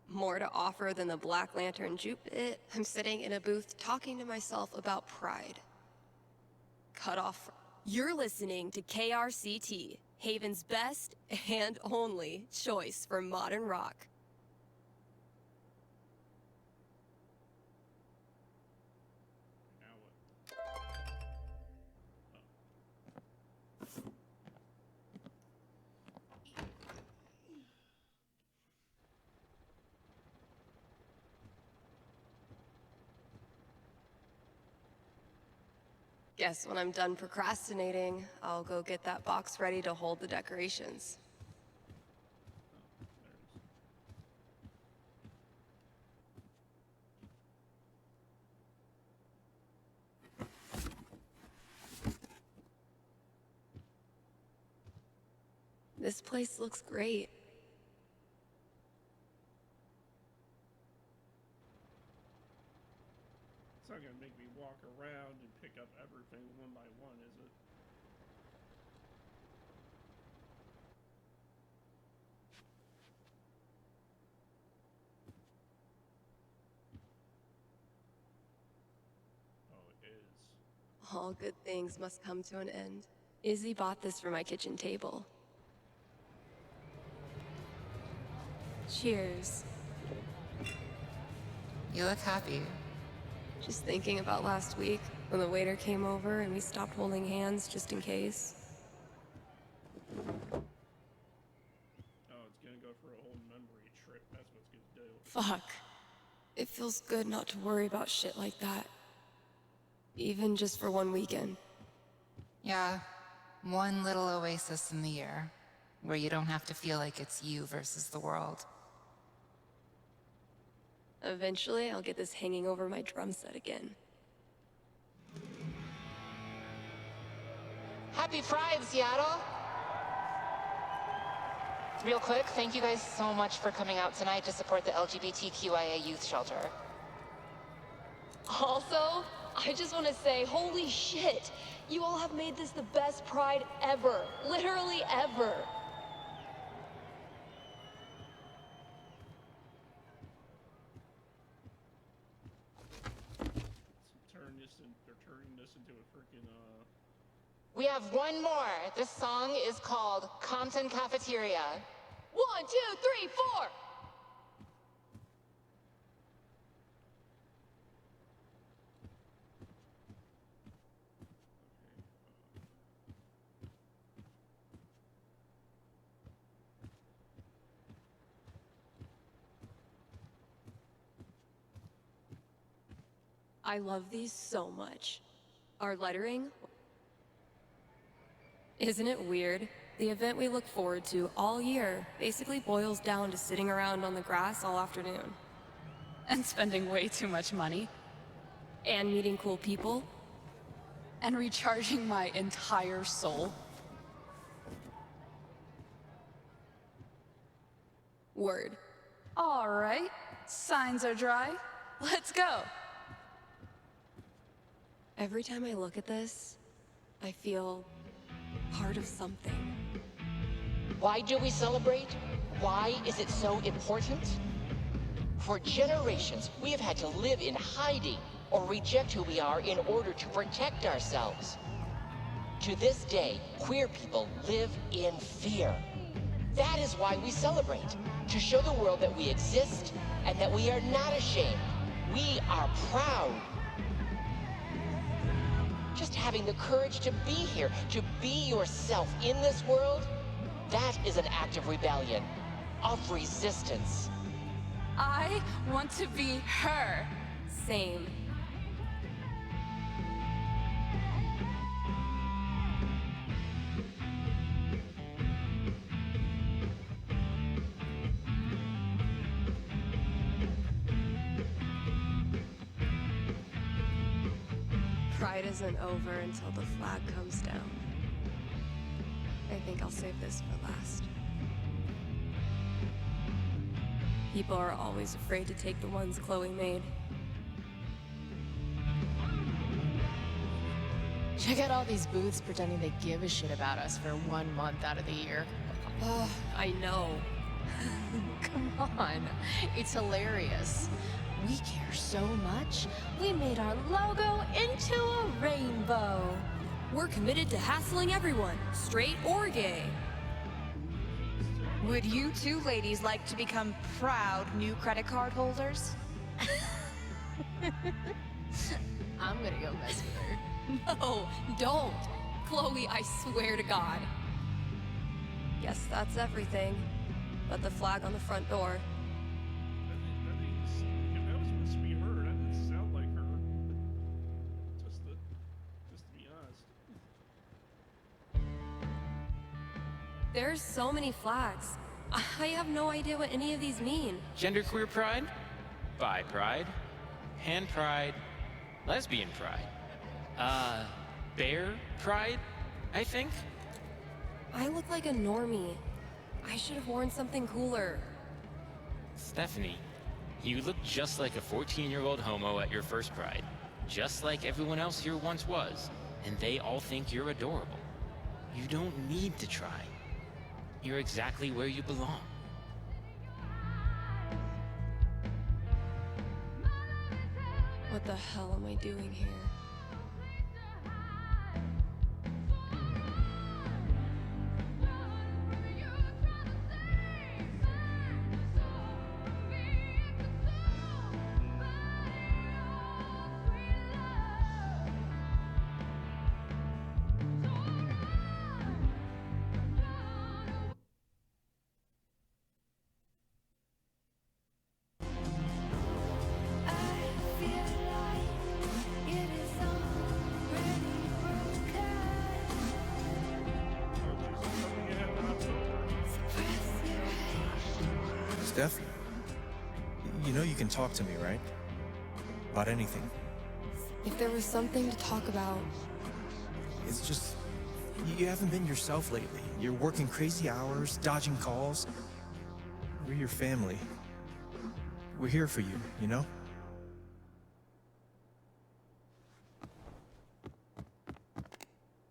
More to offer than the Black Lantern jupe it. I'm sitting in a booth talking to myself about pride. Cut off. You're listening to KRCT, Haven's best and only choice for modern rock. Now what? Guess when I'm done procrastinating, I'll go get that box ready to hold the decorations. This place looks great. It's not gonna make me walk around and pick up everything one by one, is it? Oh, it is. All good things must come to an end. Izzy bought this for my kitchen table. Cheers. You look happy. Just thinking about last week, when the waiter came over and we stopped holding hands just in case. Oh, it's gonna go for a whole memory trip. That's what it's gonna do. Fuck. It feels good not to worry about shit like that. Even just for one weekend. Yeah, one little oasis in the year, where you don't have to feel like it's you versus the world. Eventually, I'll get this hanging over my drum set again. Happy Pride, Seattle! Real quick, thank you guys so much for coming out tonight to support the LGBTQIA youth shelter. Also, I just want to say, holy shit! You all have made this the best Pride ever. Literally ever. They're turning this into a freaking, We have one more. This song is called Compton Cafeteria. 1, 2, 3, 4! I love these so much. Our lettering? Isn't it weird? The event we look forward to all year basically boils down to sitting around on the grass all afternoon. And spending way too much money. And meeting cool people. And recharging my entire soul. Word. All right, signs are dry. Let's go. Every time I look at this, I feel part of something. Why do we celebrate? Why is it so important? For generations, we have had to live in hiding or reject who we are in order to protect ourselves. To this day, queer people live in fear. That is why we celebrate, to show the world that we exist and that we are not ashamed. We are proud. Just having the courage to be here, to be yourself in this world, that is an act of rebellion, of resistance. I want to be her. Same. Pride isn't over until the flag comes down. I think I'll save this for last. People are always afraid to take the ones Chloe made. Check out all these booths pretending they give a shit about us for 1 month out of the year. Oh, I know. Come on, it's hilarious. We care so much, we made our logo into a rainbow. We're committed to hassling everyone, straight or gay. Would you two ladies like to become proud new credit card holders? I'm gonna go mess with her. No, don't. Chloe, I swear to God. Guess that's everything. But the flag on the front door. That was supposed to be her. That didn't sound like her. Just to be There's so many flags. I have no idea what any of these mean. Genderqueer pride, bi pride, pan pride, lesbian pride, bear pride, I think? I look like a normie. I should have worn something cooler. Stephanie, you look just like a 14-year-old homo at your first pride. Just like everyone else here once was. And they all think you're adorable. You don't need to try. You're exactly where you belong. What the hell am I doing here? Steph, you know you can talk to me, right? About anything. If there was something to talk about... It's just, you haven't been yourself lately. You're working crazy hours, dodging calls. We're your family. We're here for you, you know?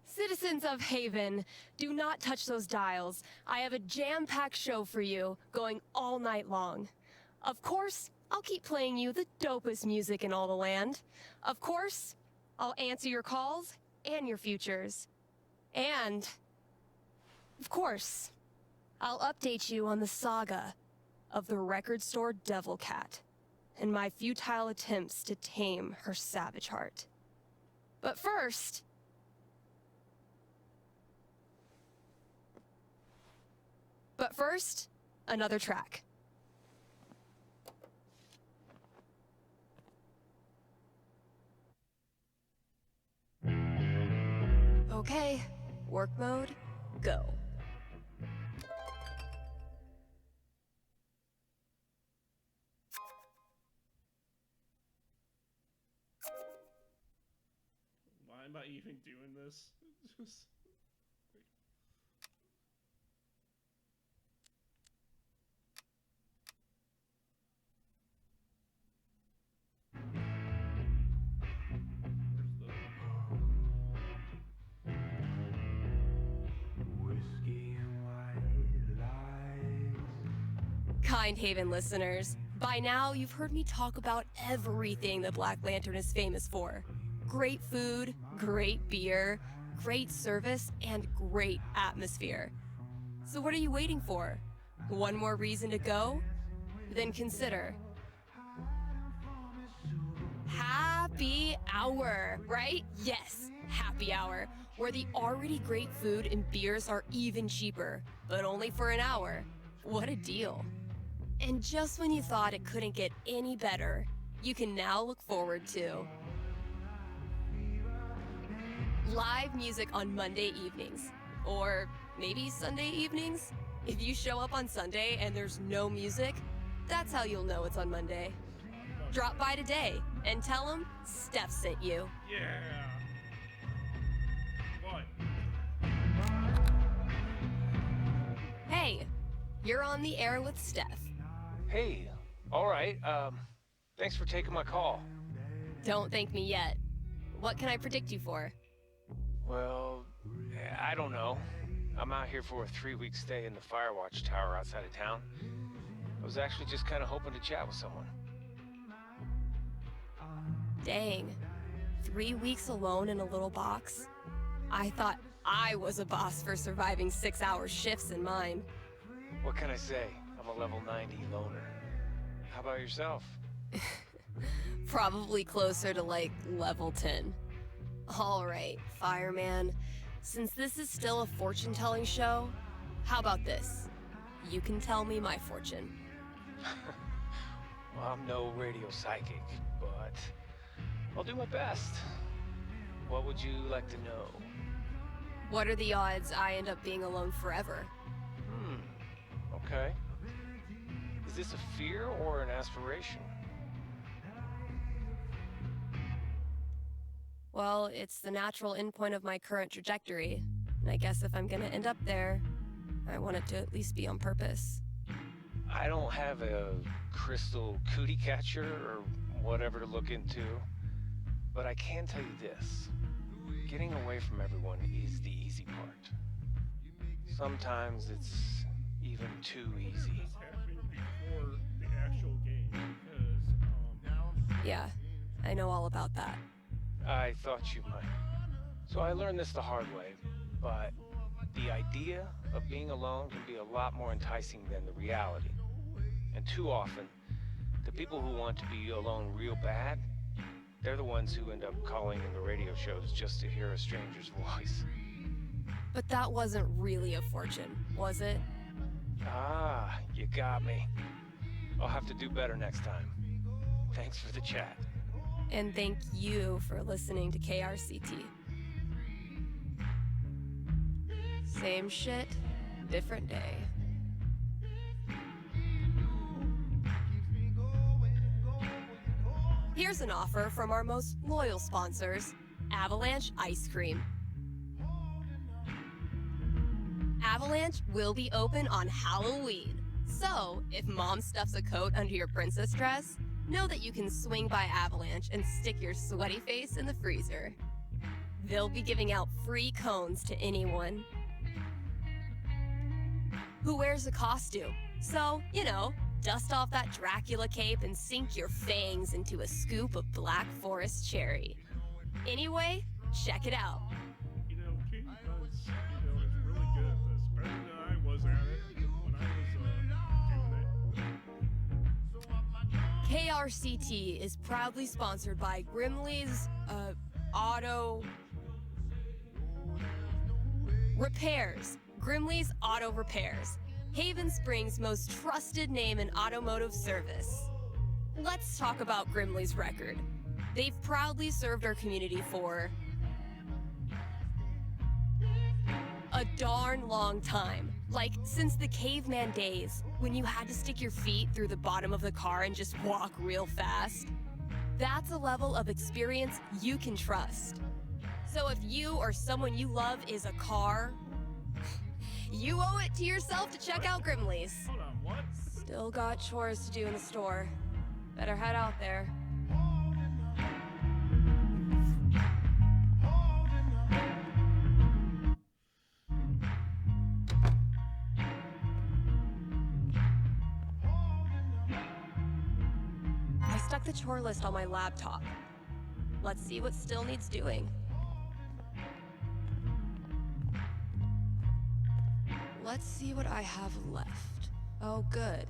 Citizens of Haven, do not touch those dials. I have a jam-packed show for you, going all night long. Of course, I'll keep playing you the dopest music in all the land. Of course, I'll answer your calls and your futures. And, of course, I'll update you on the saga of the record store Devil Cat and my futile attempts to tame her savage heart. But first... another track. Okay, work mode, go. Why am I even doing this? Just... Kind Haven listeners, by now you've heard me talk about everything the Black Lantern is famous for. Great food, great beer, great service, and great atmosphere. So what are you waiting for? One more reason to go? Then consider Happy Hour, right? Yes, Happy Hour, where the already great food and beers are even cheaper, but only for an hour. What a deal. And just when you thought it couldn't get any better, you can now look forward to live music on Monday evenings, or maybe Sunday evenings. If you show up on Sunday and there's no music, that's how you'll know it's on Monday. Drop by today and tell them Steph sent you. Yeah. What? Hey, you're on the air with Steph. Hey, all right. Thanks for taking my call. Don't thank me yet. What can I predict you for? Well, I don't know. I'm out here for a 3-week stay in the Firewatch Tower outside of town. I was actually just kind of hoping to chat with someone. Dang. 3 weeks alone in a little box? I thought I was a boss for surviving 6-hour shifts in mine. What can I say? I'm a level 90 loner. How about yourself? Probably closer to like level 10. Alright, fireman. Since this is still a fortune-telling show, how about this? You can tell me my fortune. Well, I'm no radio psychic, but I'll do my best. What would you like to know? What are the odds I end up being alone forever? Okay. Is this a fear or an aspiration? Well, it's the natural endpoint of my current trajectory. And I guess if I'm gonna end up there, I want it to at least be on purpose. I don't have a crystal cootie catcher or whatever to look into, but I can tell you this. Getting away from everyone is the easy part. Sometimes it's even too easy. This happened before the actual game because, Yeah, I know all about that. I thought you might. So I learned this the hard way, but the idea of being alone can be a lot more enticing than the reality. And too often, the people who want to be alone real bad, they're the ones who end up calling in the radio shows just to hear a stranger's voice. But that wasn't really a fortune, was it? Ah, you got me. I'll have to do better next time. Thanks for the chat. And thank you for listening to KRCT. Same shit, different day. Here's an offer from our most loyal sponsors, Avalanche Ice Cream. Avalanche will be open on Halloween. So, if mom stuffs a coat under your princess dress, know that you can swing by Avalanche and stick your sweaty face in the freezer. They'll be giving out free cones to anyone who wears a costume. So, dust off that Dracula cape and sink your fangs into a scoop of Black Forest cherry. Anyway, check it out. Katie Buds, is really good at this. Better than I was at it when I was doing it. KRCT is proudly sponsored by Grimley's, Auto Repairs. Grimley's Auto Repairs. Haven Springs' most trusted name in automotive service. Let's talk about Grimley's record. They've proudly served our community for a darn long time. Like, since the caveman days, when you had to stick your feet through the bottom of the car and just walk real fast. That's a level of experience you can trust. So if you or someone you love is a car, you owe it to yourself to check out Grimley's. Hold on, what? Still got chores to do in the store. Better head out there. I stuck the chore list on my laptop. Let's see what still needs doing. Let's see what I have left. Oh, good.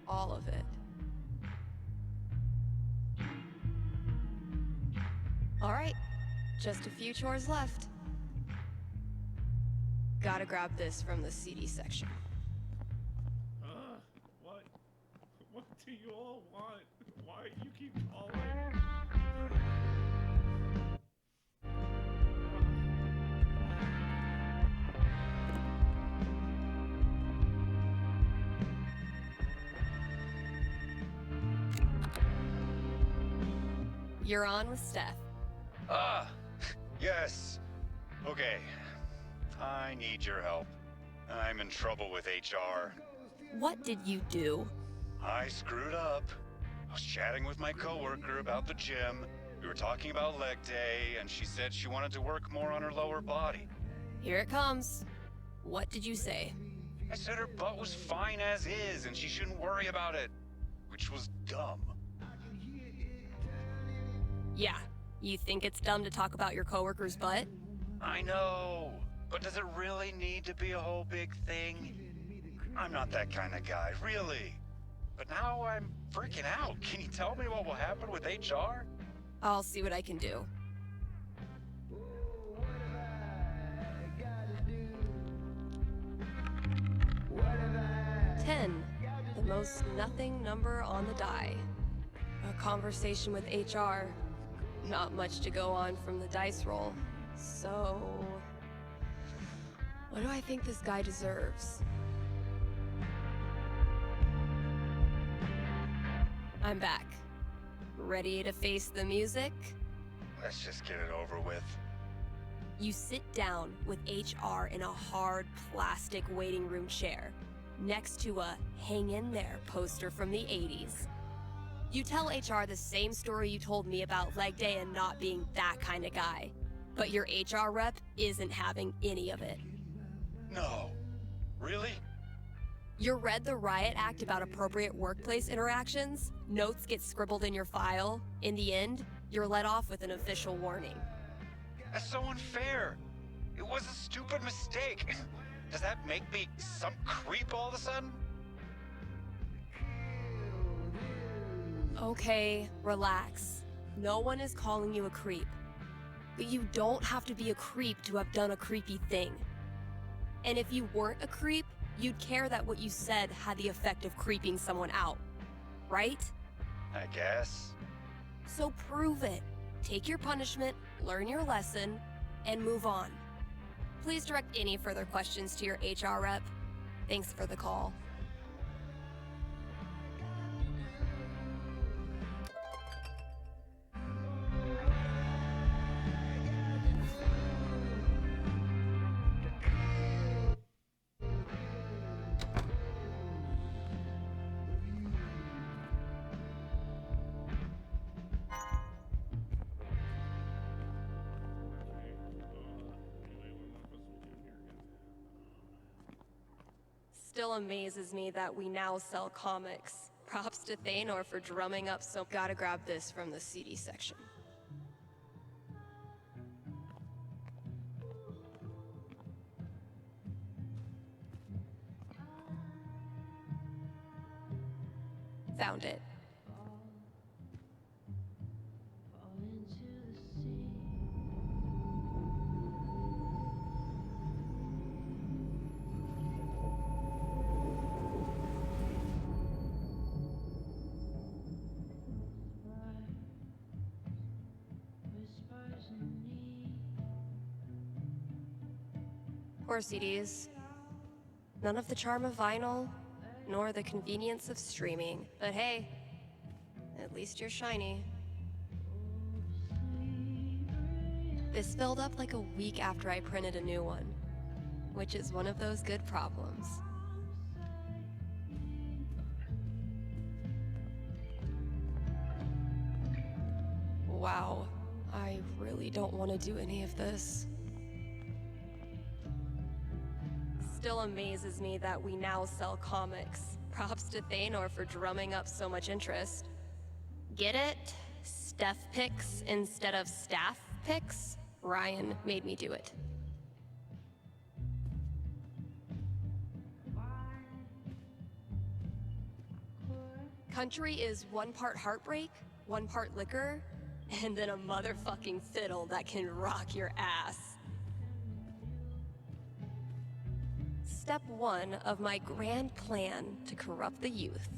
All of it. All right, just a few chores left. Gotta grab this from the CD section. What? What do you all want? Why you keep calling? You're on with Steph. Yes. Okay. I need your help. I'm in trouble with HR. What did you do? I screwed up. I was chatting with my coworker about the gym. We were talking about leg day, and she said she wanted to work more on her lower body. Here it comes. What did you say? I said her butt was fine as is, and she shouldn't worry about it. Which was dumb. Yeah, you think it's dumb to talk about your coworker's butt? I know, but does it really need to be a whole big thing? I'm not that kind of guy, really. But now I'm freaking out. Can you tell me what will happen with HR? I'll see what I can do. $10, the most nothing number on the die. A conversation with HR. Not much to go on from the dice roll. So, what do I think this guy deserves? I'm back. Ready to face the music? Let's just get it over with. You sit down with HR in a hard plastic waiting room chair, next to a hang in there poster from the 80s. You tell HR the same story you told me about leg day and not being that kind of guy. But your HR rep isn't having any of it. No. Really? You read the Riot Act about appropriate workplace interactions, notes get scribbled in your file. In the end, you're let off with an official warning. That's so unfair. It was a stupid mistake. Does that make me some creep all of a sudden? Okay, relax. No one is calling you a creep. But you don't have to be a creep to have done a creepy thing. And if you weren't a creep, you'd care that what you said had the effect of creeping someone out, right? I guess. So prove it. Take your punishment, learn your lesson, and move on. Please direct any further questions to your HR rep. Thanks for the call. Still amazes me that we now sell comics. Props to Thanor for drumming up some. Gotta grab this from the CD section. Found it. Poor CDs. None of the charm of vinyl, nor the convenience of streaming. But hey, at least you're shiny. This filled up like a week after I printed a new one, which is one of those good problems. Wow, I really don't want to do any of this. Still amazes me that we now sell comics. Props to Thanor for drumming up so much interest. Get it? Steph picks instead of staff picks? Ryan made me do it. Country is 1 part heartbreak, 1 part liquor, and then a motherfucking fiddle that can rock your ass. Step 1 of my grand plan to corrupt the youth.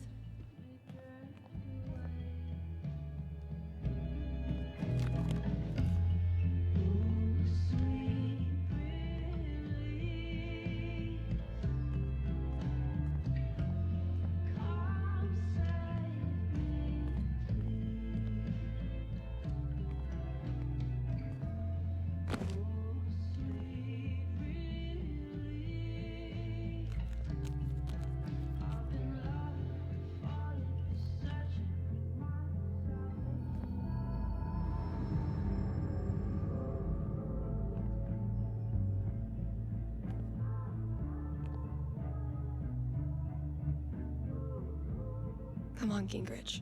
Come on, Gingrich.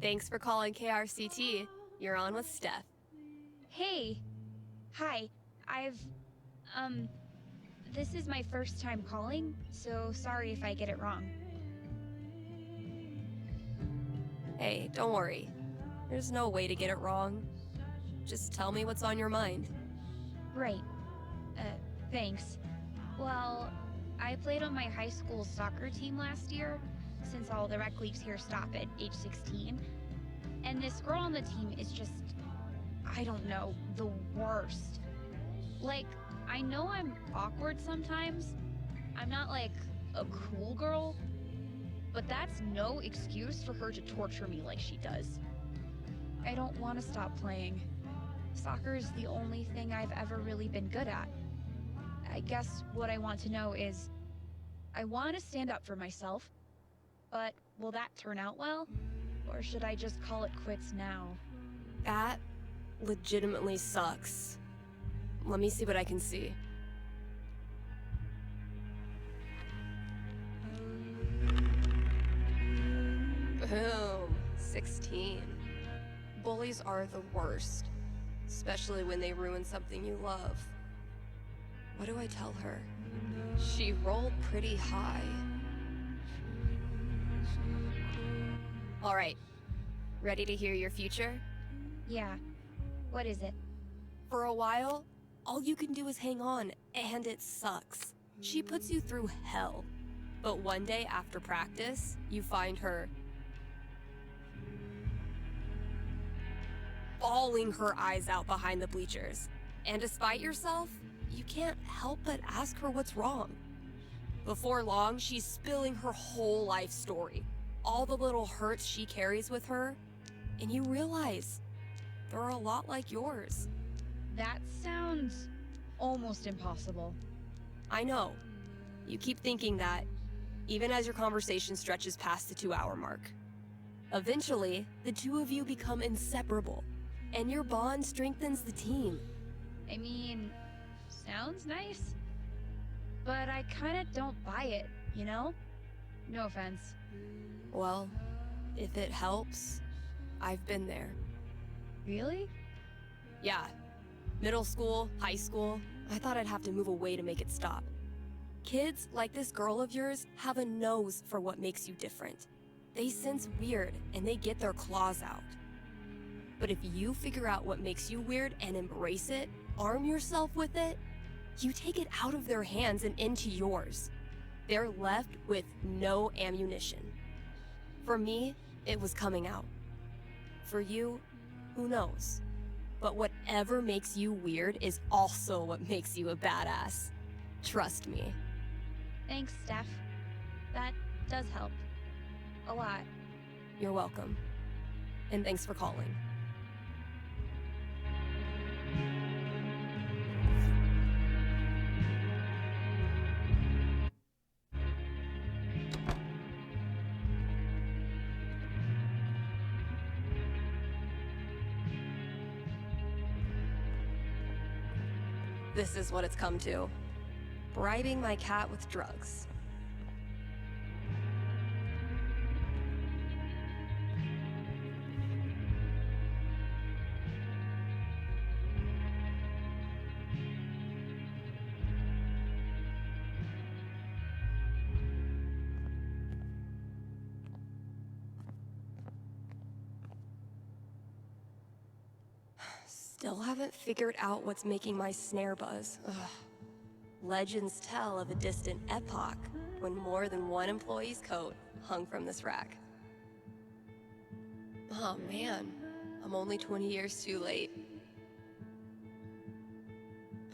Thanks for calling KRCT. You're on with Steph. Hey. Hi. This is my first time calling, so sorry if I get it wrong. Hey, don't worry. There's no way to get it wrong. Just tell me what's on your mind. Right. Thanks. Well, I played on my high school soccer team last year, since all the rec leagues here stop at age 16. And this girl on the team is just, I don't know, the worst. Like, I know I'm awkward sometimes. I'm not like a cool girl, but that's no excuse for her to torture me like she does. I don't want to stop playing. Soccer's the only thing I've ever really been good at. I guess what I want to know is, I want to stand up for myself, but will that turn out well? Or should I just call it quits now? That legitimately sucks. Let me see what I can see. Boom. 16. Bullies are the worst, especially when they ruin something you love. What do I tell her? She rolled pretty high. All right. Ready to hear your future? Yeah. What is it? For a while, all you can do is hang on, and it sucks. She puts you through hell. But one day after practice, you find her bawling her eyes out behind the bleachers. And despite yourself, you can't help but ask her what's wrong. Before long, she's spilling her whole life story, all the little hurts she carries with her, and you realize they're a lot like yours. That sounds almost impossible. I know. You keep thinking that, even as your conversation stretches past the 2-hour mark. Eventually, the two of you become inseparable, and your bond strengthens the team. I mean, sounds nice, but I kinda don't buy it, you know? No offense. Well, if it helps, I've been there. Really? Yeah. Middle school, high school, I thought I'd have to move away to make it stop. Kids like this girl of yours have a nose for what makes you different. They sense weird and they get their claws out. But if you figure out what makes you weird and embrace it, arm yourself with it, you take it out of their hands and into yours. They're left with no ammunition. For me, it was coming out. For you, who knows? But whatever makes you weird is also what makes you a badass. Trust me. Thanks, Steph. That does help. A lot. You're welcome. And thanks for calling. This is what it's come to. Bribing my cat with drugs. Still haven't figured out what's making my snare buzz. Ugh. Legends tell of a distant epoch when more than one employee's coat hung from this rack. Oh man, I'm only 20 years too late.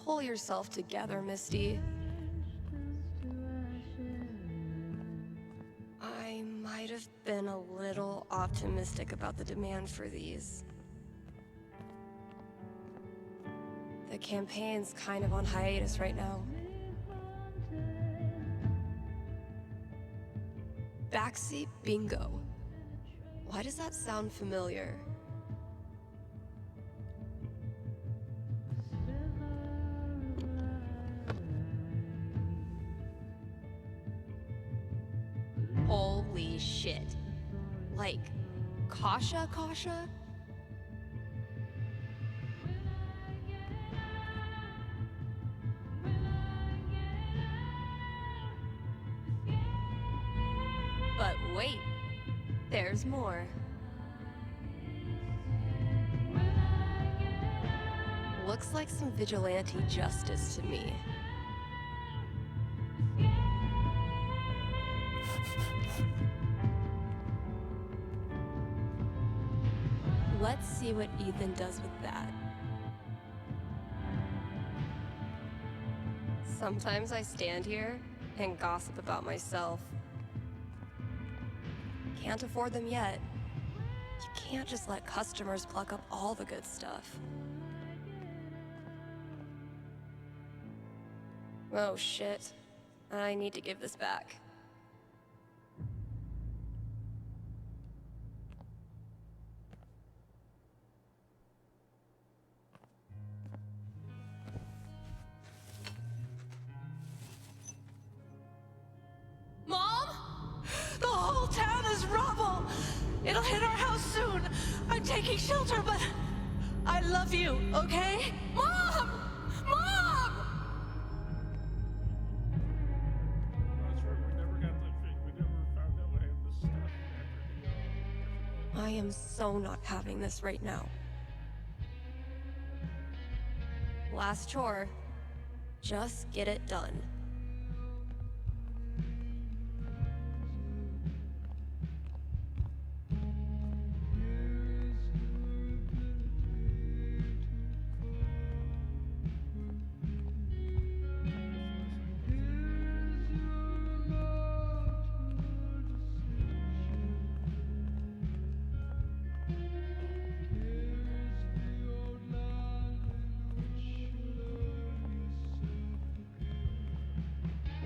Pull yourself together, Misty. I might have been a little optimistic about the demand for these. The campaign's kind of on hiatus right now. Backseat bingo. Why does that sound familiar? Holy shit. Like, Kasha? But wait, there's more. Looks like some vigilante justice to me. Let's see what Ethan does with that. Sometimes I stand here and gossip about myself. Can't afford them yet. You can't just let customers pluck up all the good stuff. Oh shit. I need to give this back. Mom? The whole town is rubble! It'll hit our house soon! I'm taking shelter, but I love you, okay? Mom! Mom! That's right, we never got that fig. We never found out what happened to Steph after I am so not having this right now. Last chore. Just get it done.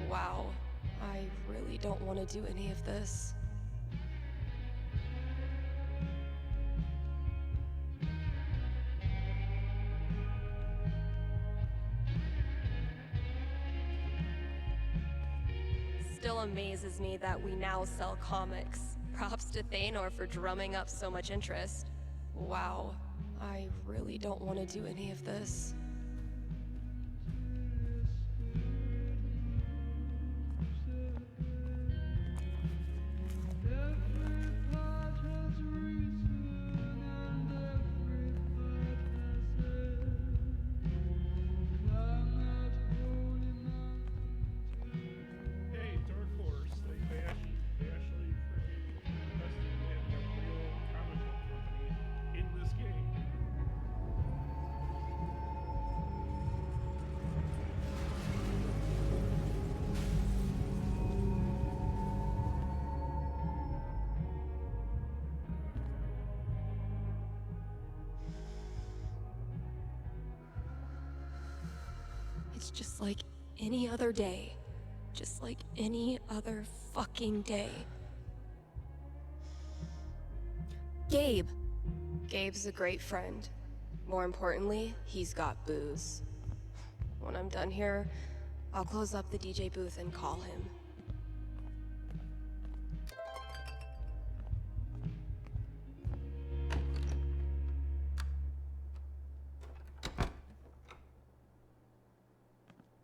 Wow, I really don't want to do any of this. Still amazes me that we now sell comics. Props to Thanor for drumming up so much interest. Wow, I really don't want to do any of this. Hey, Dark Horse, they actually freaking invested in a real comic book company in this game. It's just like any other day. Just like any other fucking day. Gabe. Gabe's a great friend. More importantly, he's got booze. When I'm done here, I'll close up the DJ booth and call him.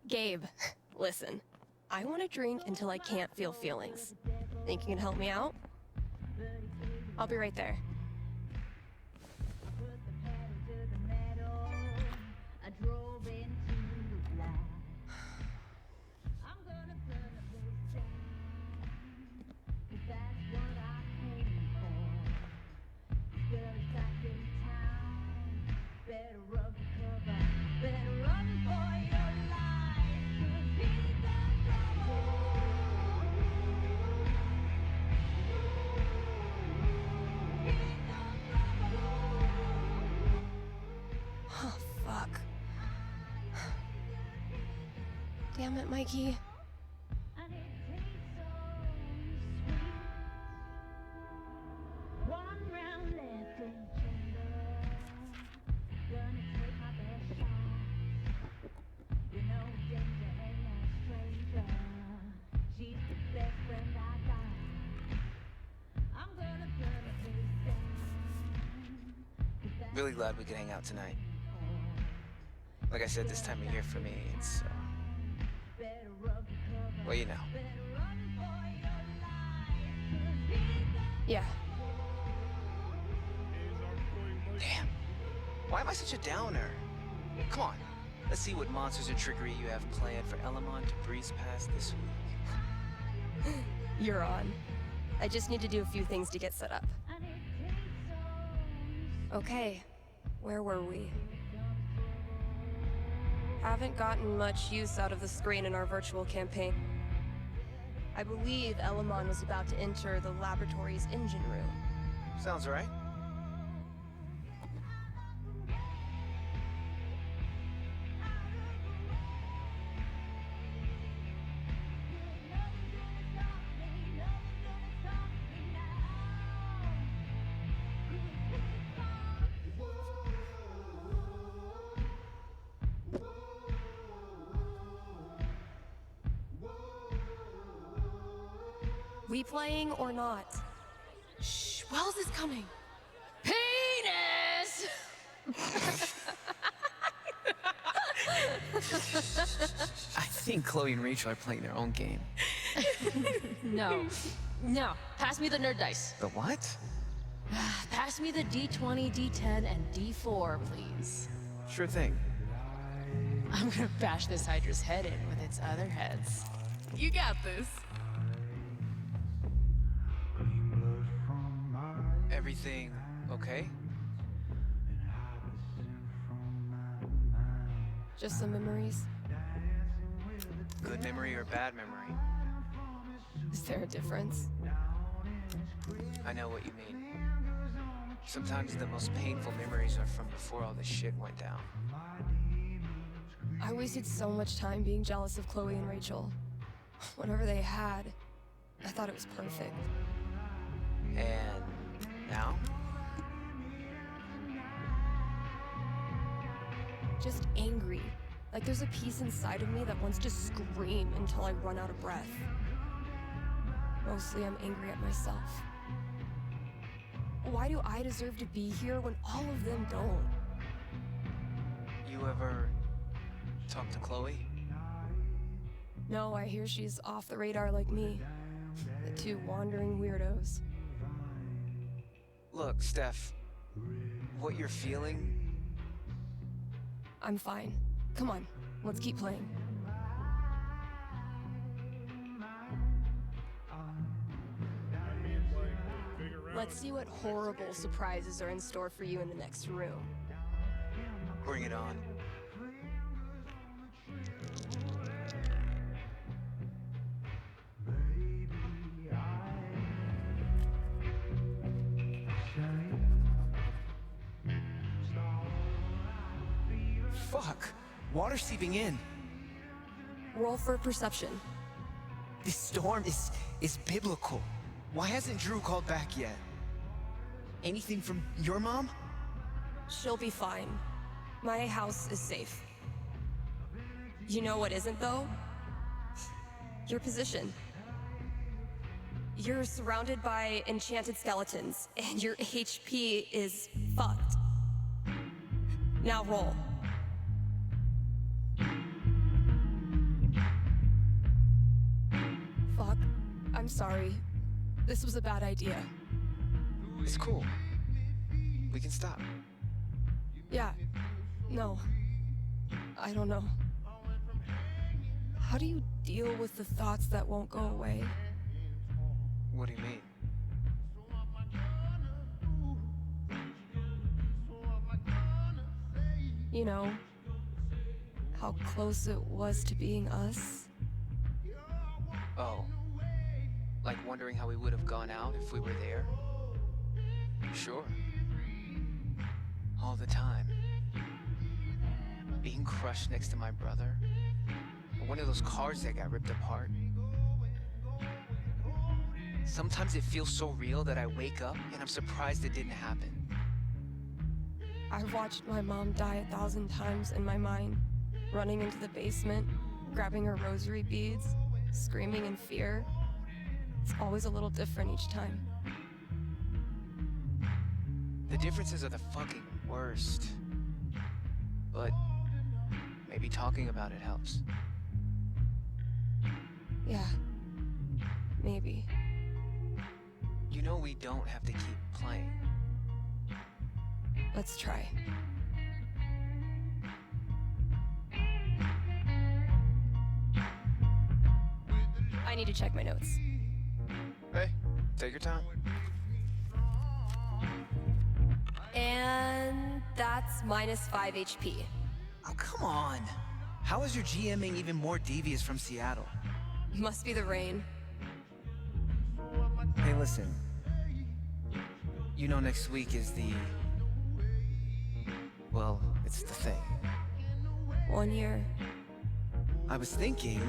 Gabe, listen. I want to drink until I can't feel feelings. Think you can help me out? I'll be right there. Oh, fuck. Damn it, Mikey. Really glad we could hang out tonight. Like I said, this time of year for me, it's, well, you know. Yeah. Damn. Why am I such a downer? Come on. Let's see what monsters and trickery you have planned for Elamon to breeze past this week. You're on. I just need to do a few things to get set up. Okay, where were we? Haven't gotten much use out of the screen in our virtual campaign. I believe Elamon was about to enter the laboratory's engine room. Sounds right. We playing or not? Shh, Wells is coming. Penis! I think Chloe and Rachel are playing their own game. No. No. Pass me the nerd dice. The what? Pass me the D20, D10, and D4, please. Sure thing. I'm gonna bash this Hydra's head in with its other heads. You got this. Everything okay? Just some memories. Good memory or bad memory? Is there a difference? I know what you mean. Sometimes the most painful memories are from before all this shit went down. I wasted so much time being jealous of Chloe and Rachel. Whatever they had, I thought it was perfect. And now? Just angry. Like there's a piece inside of me that wants to scream until I run out of breath. Mostly I'm angry at myself. Why do I deserve to be here when all of them don't? You ever talk to Chloe? No, I hear she's off the radar like me. The two wandering weirdos. Look, Steph, what you're feeling... I'm fine. Come on, let's keep playing. Let's see what horrible surprises are in store for you in the next room. Bring it on. Fuck! Water seeping in. Roll for perception. This storm is biblical. Why hasn't Drew called back yet? Anything from your mom? She'll be fine. My house is safe. You know what isn't, though? Your position. You're surrounded by enchanted skeletons, and your HP is fucked. Now roll. Fuck. I'm sorry. This was a bad idea. It's cool. We can stop. Yeah. No. I don't know. How do you deal with the thoughts that won't go away? What do you mean? You know, how close it was to being us? Oh. Like wondering how we would have gone out if we were there? Sure. All the time. Being crushed next to my brother. Or one of those cars that got ripped apart. Sometimes it feels so real that I wake up and I'm surprised it didn't happen. I've watched my mom die 1,000 times in my mind. Running into the basement, grabbing her rosary beads, screaming in fear. It's always a little different each time. The differences are the fucking worst. But maybe talking about it helps. Yeah. Maybe. You know we don't have to keep playing. Let's try. need to check my notes. Hey, take your time. And that's -5 HP. Oh, come on. How is your GMing even more devious from Seattle? Must be the rain. Hey, listen. You know next week is the... Well, it's the thing. 1 year. I was thinking...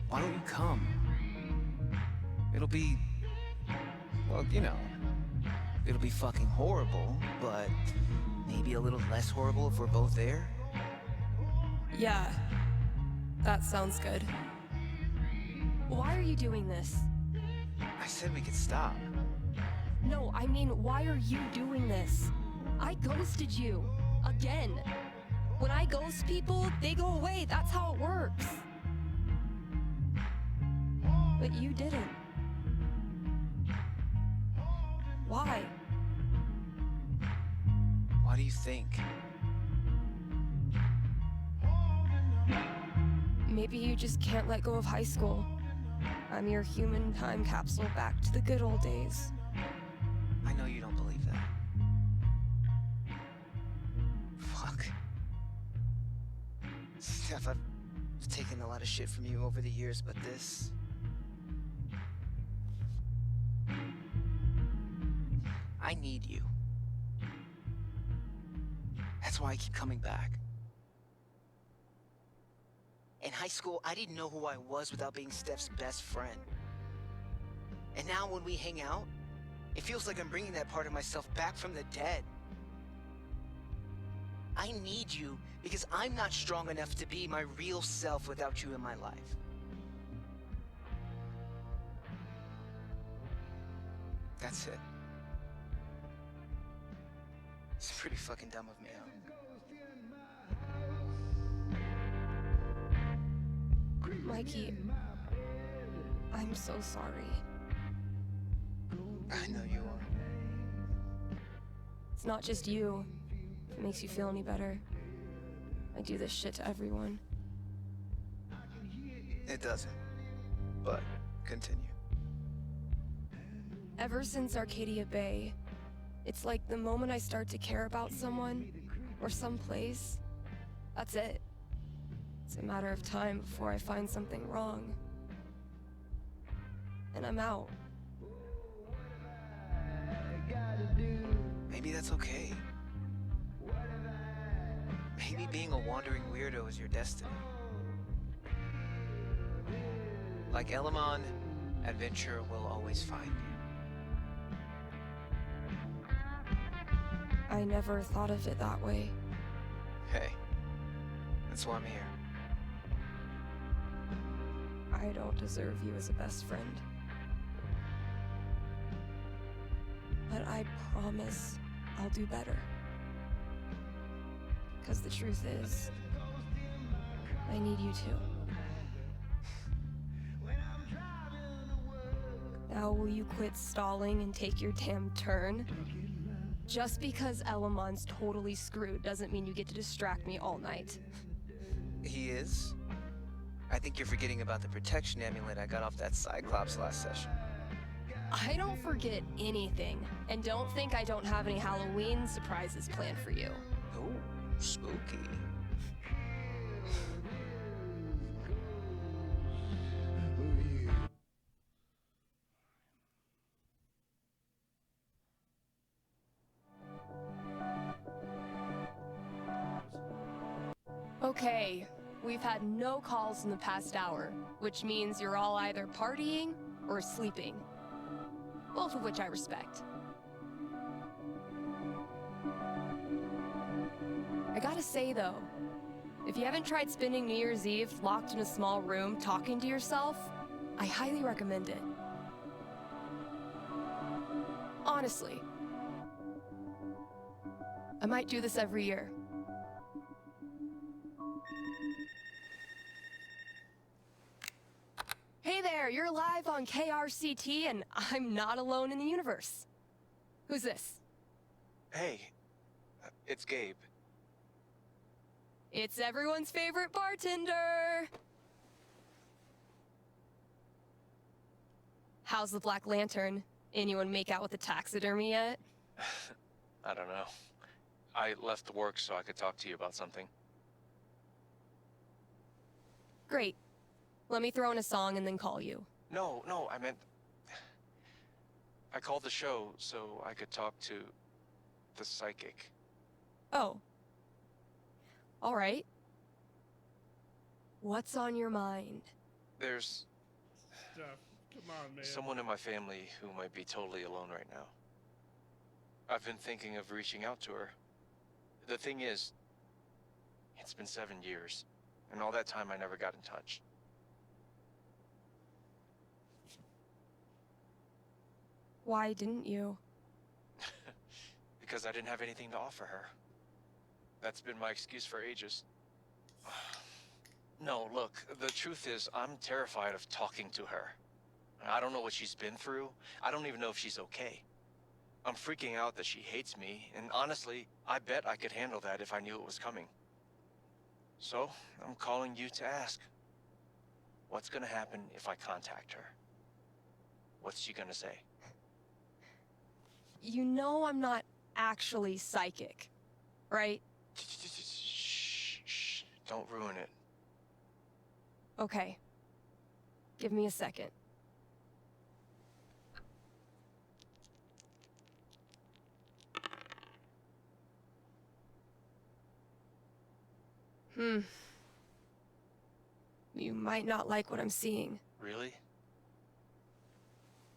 Why don't you come? It'll be... Well, you know... It'll be fucking horrible, but... Maybe a little less horrible if we're both there? Yeah. That sounds good. Why are you doing this? I said we could stop. No, I mean, why are you doing this? I ghosted you. Again. When I ghost people, they go away. That's how it works. But you didn't. Why? What do you think? Maybe you just can't let go of high school. I'm your human time capsule back to the good old days. I know you don't believe that. Fuck. Steph, I've taken a lot of shit from you over the years, but this... I need you. That's why I keep coming back. In high school, I didn't know who I was without being Steph's best friend. And now when we hang out, it feels like I'm bringing that part of myself back from the dead. I need you because I'm not strong enough to be my real self without you in my life. That's it. It's pretty fucking dumb of me, huh? Mikey, I'm so sorry. I know you are. It's not just you. If it makes you feel any better. I do this shit to everyone. It doesn't. But continue. Ever since Arcadia Bay, it's like the moment I start to care about someone, or someplace, that's it. It's a matter of time before I find something wrong. And I'm out. Maybe that's okay. Maybe being a wandering weirdo is your destiny. Like Elamon, adventure will always find you. I never thought of it that way. Hey, that's why I'm here. I don't deserve you as a best friend. But I promise I'll do better. Because the truth is, I need you too. Now will you quit stalling and take your damn turn? Just because Elamon's totally screwed doesn't mean you get to distract me all night. He is? I think you're forgetting about the protection amulet I got off that Cyclops last session. I don't forget anything, and don't think I don't have any Halloween surprises planned for you. Oh, spooky. Okay, we've had no calls in the past hour, which means you're all either partying or sleeping. Both of which I respect. I gotta say though, if you haven't tried spending New Year's Eve locked in a small room talking to yourself, I highly recommend it. Honestly. I might do this every year. Hey there, you're live on KRCT and I'm not alone in the universe. Who's this? Hey, it's Gabe. It's everyone's favorite bartender. How's the Black Lantern? Anyone make out with the taxidermy yet? I don't know. I left work so I could talk to you about something. Great. Let me throw in a song and then call you. No, I meant... I called the show so I could talk to the psychic. Oh. All right. What's on your mind? There's Steph, come on, man. someone in my family who might be totally alone right now. I've been thinking of reaching out to her. The thing is, it's been 7 years, and all that time I never got in touch. Why didn't you? Because I didn't have anything to offer her. That's been my excuse for ages. No, look, the truth is, I'm terrified of talking to her. I don't know what she's been through. I don't even know if she's okay. I'm freaking out that she hates me, and honestly, I bet I could handle that if I knew it was coming. So, I'm calling you to ask. What's gonna happen if I contact her? What's she gonna say? You know I'm not actually psychic, right? Shh. Don't ruin it. Okay. Give me a second. You might not like what I'm seeing. Really?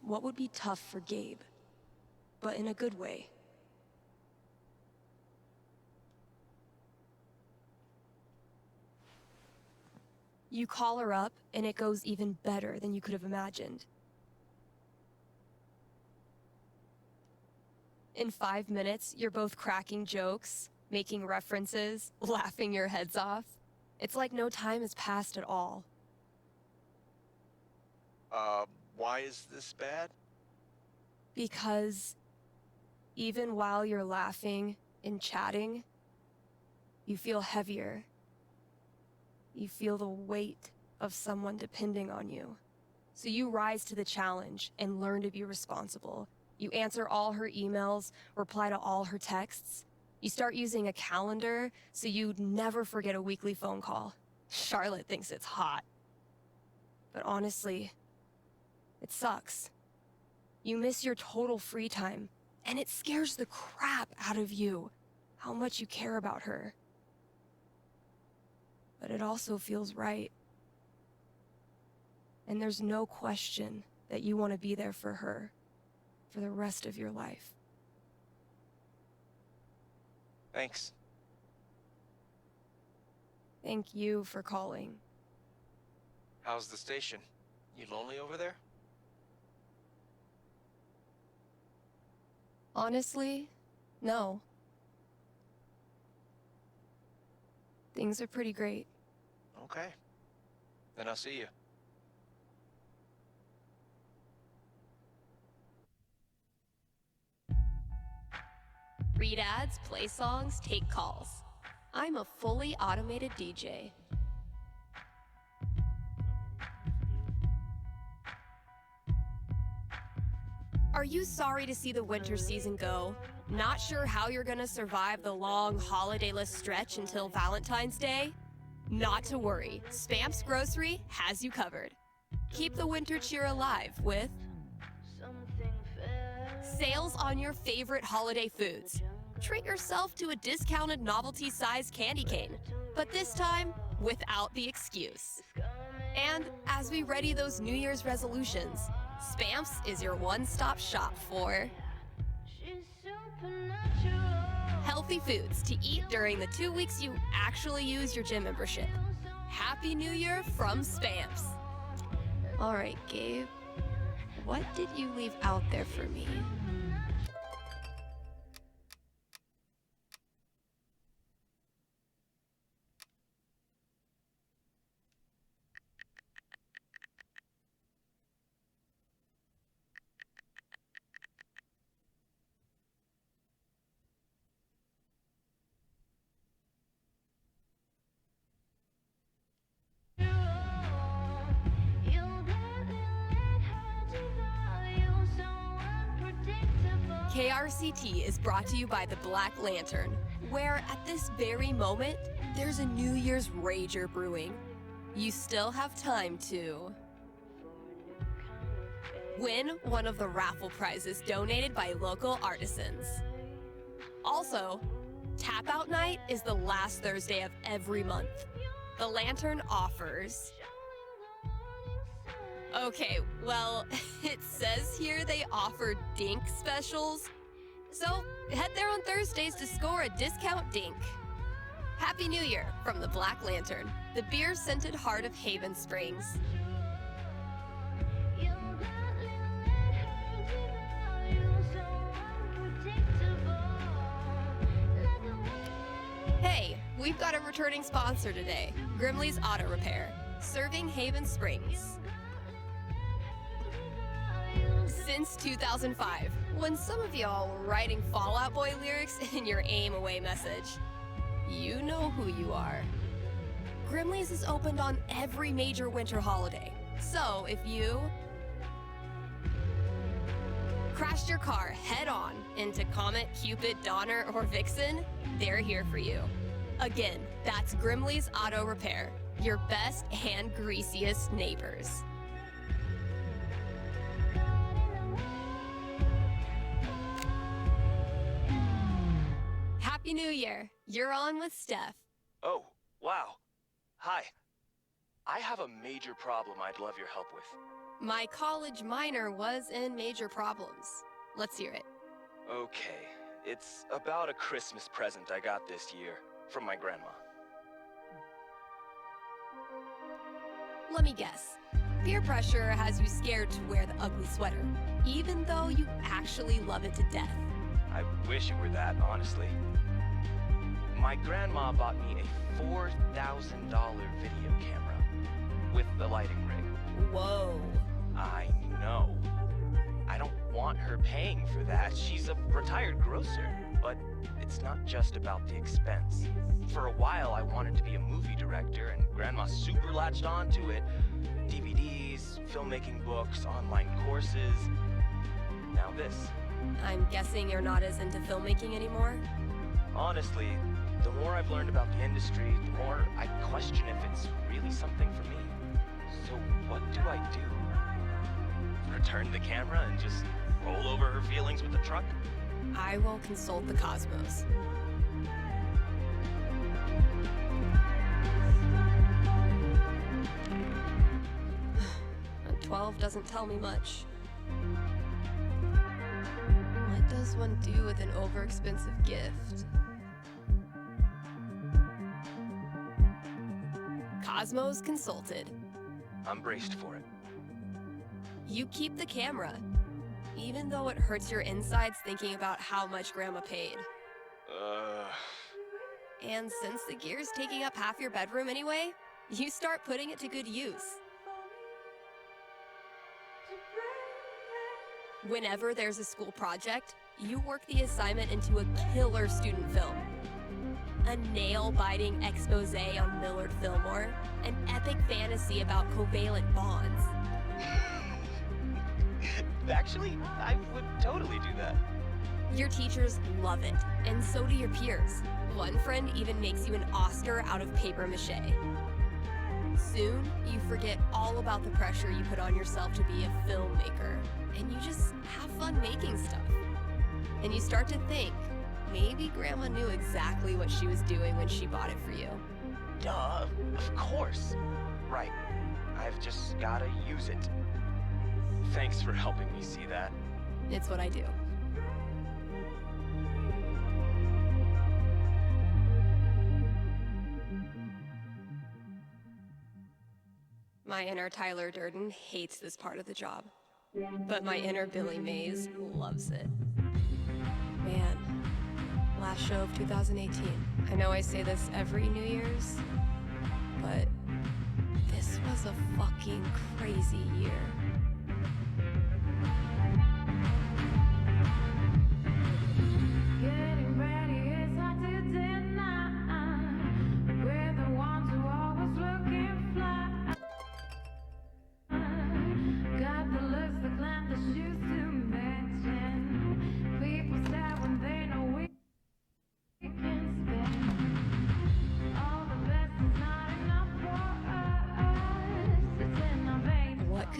What would be tough for Gabe, but in a good way. You call her up, and it goes even better than you could have imagined. In 5 minutes, you're both cracking jokes, making references, laughing your heads off. It's like no time has passed at all. Why is this bad? Because even while you're laughing and chatting, you feel heavier. You feel the weight of someone depending on you. So you rise to the challenge and learn to be responsible. You answer all her emails, reply to all her texts. You start using a calendar so you never forget a weekly phone call. Charlotte thinks it's hot. But honestly, it sucks. You miss your total free time, and it scares the crap out of you how much you care about her. But it also feels right. And there's no question that you want to be there for her for the rest of your life. Thanks. Thank you for calling. How's the station? You lonely over there? Honestly, no. Things are pretty great. Okay. Then I'll see you. Read ads, play songs, take calls. I'm a fully automated DJ. Are you sorry to see the winter season go? Not sure how you're gonna survive the long holidayless stretch until Valentine's Day? Not to worry, Spamps Grocery has you covered. Keep the winter cheer alive with sales on your favorite holiday foods. Treat yourself to a discounted novelty-sized candy cane, but this time without the excuse. And as we ready those New Year's resolutions, Spamps is your one-stop shop for healthy foods to eat during the 2 weeks you actually use your gym membership. Happy New Year from Spamps. All right, Gabe, what did you leave out there for me? KRCT is brought to you by the Black Lantern, where at this very moment, there's a New Year's rager brewing. You still have time to win one of the raffle prizes donated by local artisans. Also, Tap Out Night is the last Thursday of every month. The Lantern offers... Okay, well, it says here they offer dink specials. So, head there on Thursdays to score a discount dink. Happy New Year from the Black Lantern, the beer-scented heart of Haven Springs. Hey, we've got a returning sponsor today, Grimley's Auto Repair, serving Haven Springs. Since 2005, when some of y'all were writing Fall Out Boy lyrics in your aim away message. You know who you are. Grimley's is opened on every major winter holiday. So if you crashed your car head-on into Comet, Cupid, Donner, or Vixen, they're here for you. Again, that's Grimley's Auto Repair, your best and greasiest neighbors. Happy New Year. You're on with Steph. Oh, wow. Hi. I have a major problem I'd love your help with. My college minor was in major problems. Let's hear it. Okay, it's about a Christmas present I got this year from my grandma. Let me guess. Peer pressure has you scared to wear the ugly sweater, even though you actually love it to death. I wish it were that, honestly. My grandma bought me a $4,000 video camera with the lighting rig. Whoa. I know. I don't want her paying for that. She's a retired grocer. But it's not just about the expense. For a while, I wanted to be a movie director, and Grandma super latched onto it. DVDs, filmmaking books, online courses. Now this. I'm guessing you're not as into filmmaking anymore? Honestly, the more I've learned about the industry, the more I question if it's really something for me. So what do I do? Return the camera and just roll over her feelings with the truck? I will consult the cosmos. And 12 doesn't tell me much. What does one do with an overexpensive gift? Cosmos consulted. I'm braced for it. You keep the camera, even though it hurts your insides thinking about how much Grandma paid. And since the gear's taking up half your bedroom anyway, you start putting it to good use. Whenever there's a school project, you work the assignment into a killer student film. A nail-biting expose on Millard Fillmore, an epic fantasy about covalent bonds. Actually, I would totally do that. Your teachers love it, and so do your peers. One friend even makes you an Oscar out of paper mache. Soon, you forget all about the pressure you put on yourself to be a filmmaker, and you just have fun making stuff. And you start to think, maybe Grandma knew exactly what she was doing when she bought it for you. Duh, of course. Right. I've just gotta use it. Thanks for helping me see that. It's what I do. My inner Tyler Durden hates this part of the job, but my inner Billy Mays loves it. Man, last show of 2018. I know I say this every New Year's, but this was a fucking crazy year. Getting ready is hard to deny. We're the ones who always looking fly. Got the looks, the glam, the shoes to mention. People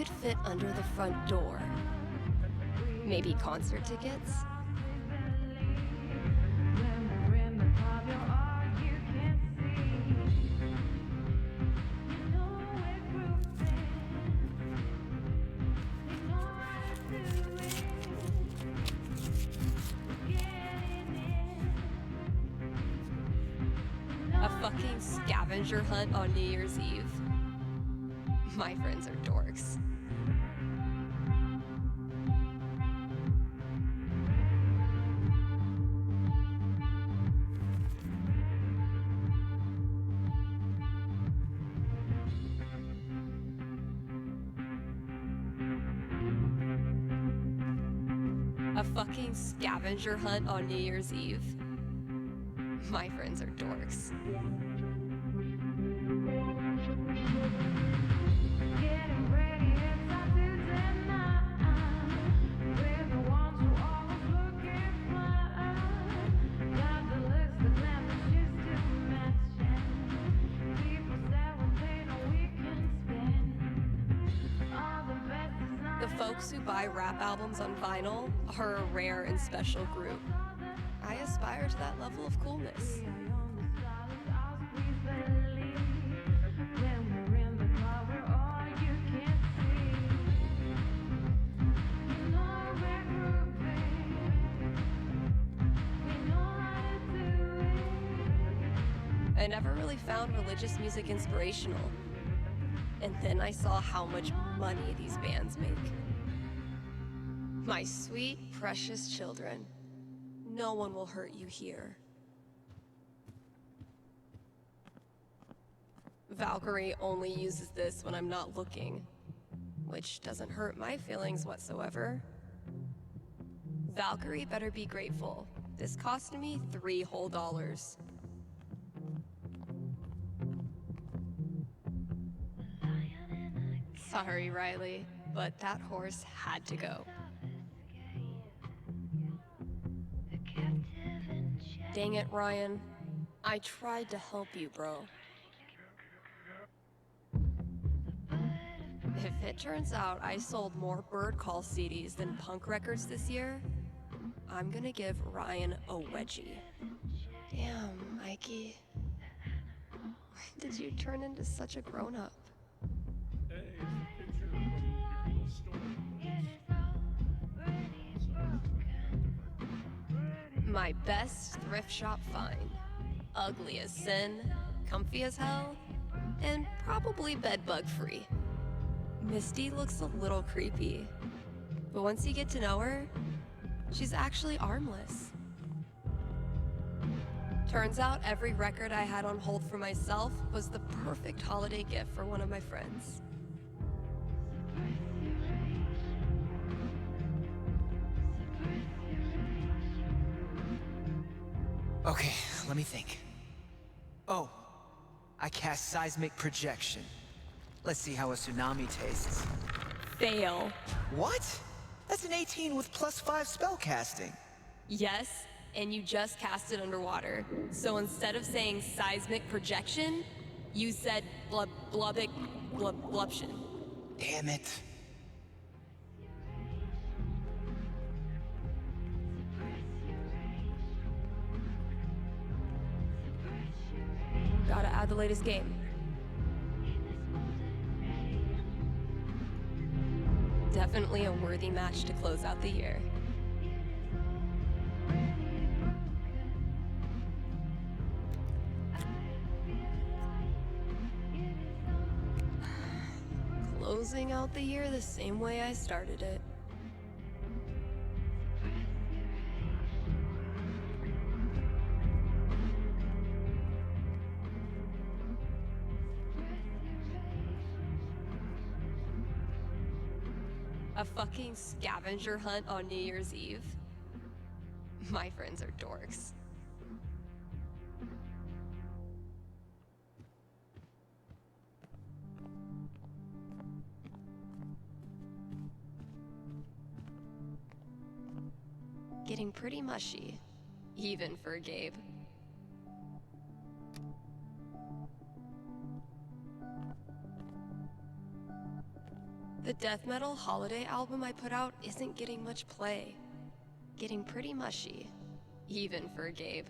could fit under the front door? Maybe concert tickets? A fucking scavenger hunt on New Year's Eve? My friends are dorks. A fucking scavenger hunt on New Year's Eve? My friends are dorks. The folks who buy rap albums on vinyl are a rare and special group. I aspire to that level of coolness. I never really found religious music inspirational. And then I saw how much money these bands make. My sweet, precious children, no one will hurt you here. Valkyrie only uses this when I'm not looking, which doesn't hurt my feelings whatsoever. Valkyrie better be grateful. This cost me $3 whole. Sorry, Riley, but that horse had to go. Dang it, Ryan. I tried to help you, bro. If it turns out I sold more Bird Call CDs than punk records this year, I'm gonna give Ryan a wedgie. Damn, Mikey. When did you turn into such a grown-up? Hey, it's a picture from before the storm. My best thrift shop find. Ugly as sin, comfy as hell, and probably bedbug free. Misty looks a little creepy, but once you get to know her, she's actually armless. Turns out every record I had on hold for myself was the perfect holiday gift for one of my friends. Okay, let me think. Oh, I cast seismic projection. Let's see how a tsunami tastes. Fail. What? That's an 18 with +5 spellcasting. Yes, and you just cast it underwater. So instead of saying seismic projection, you said blubtion. Damn it. Gotta add the latest game. Definitely a worthy match to close out the year. Closing out the year the same way I started it. A fucking scavenger hunt on New Year's Eve? My friends are dorks. Getting pretty mushy, even for Gabe. The death metal holiday album I put out isn't getting much play. Getting pretty mushy. Even for Gabe.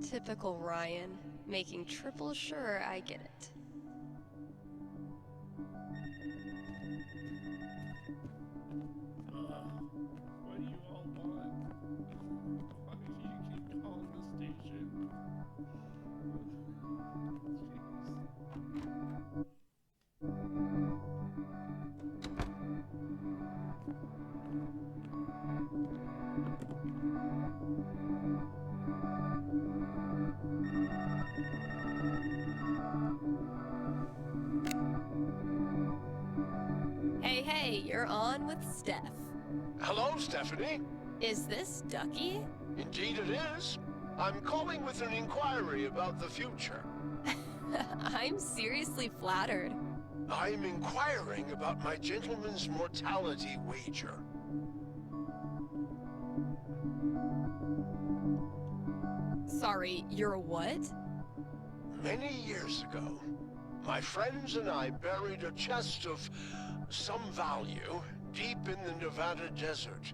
Typical Ryan, making triple sure I get it. What do you all want? Why do you keep calling the station? Hey, you're on with Steph. Hello, Stephanie. Is this Ducky? Indeed it is. I'm calling with an inquiry about the future. I'm seriously flattered. I'm inquiring about my gentleman's mortality wager. Sorry, you're a what? Many years ago, my friends and I buried a chest of some value deep in the Nevada desert.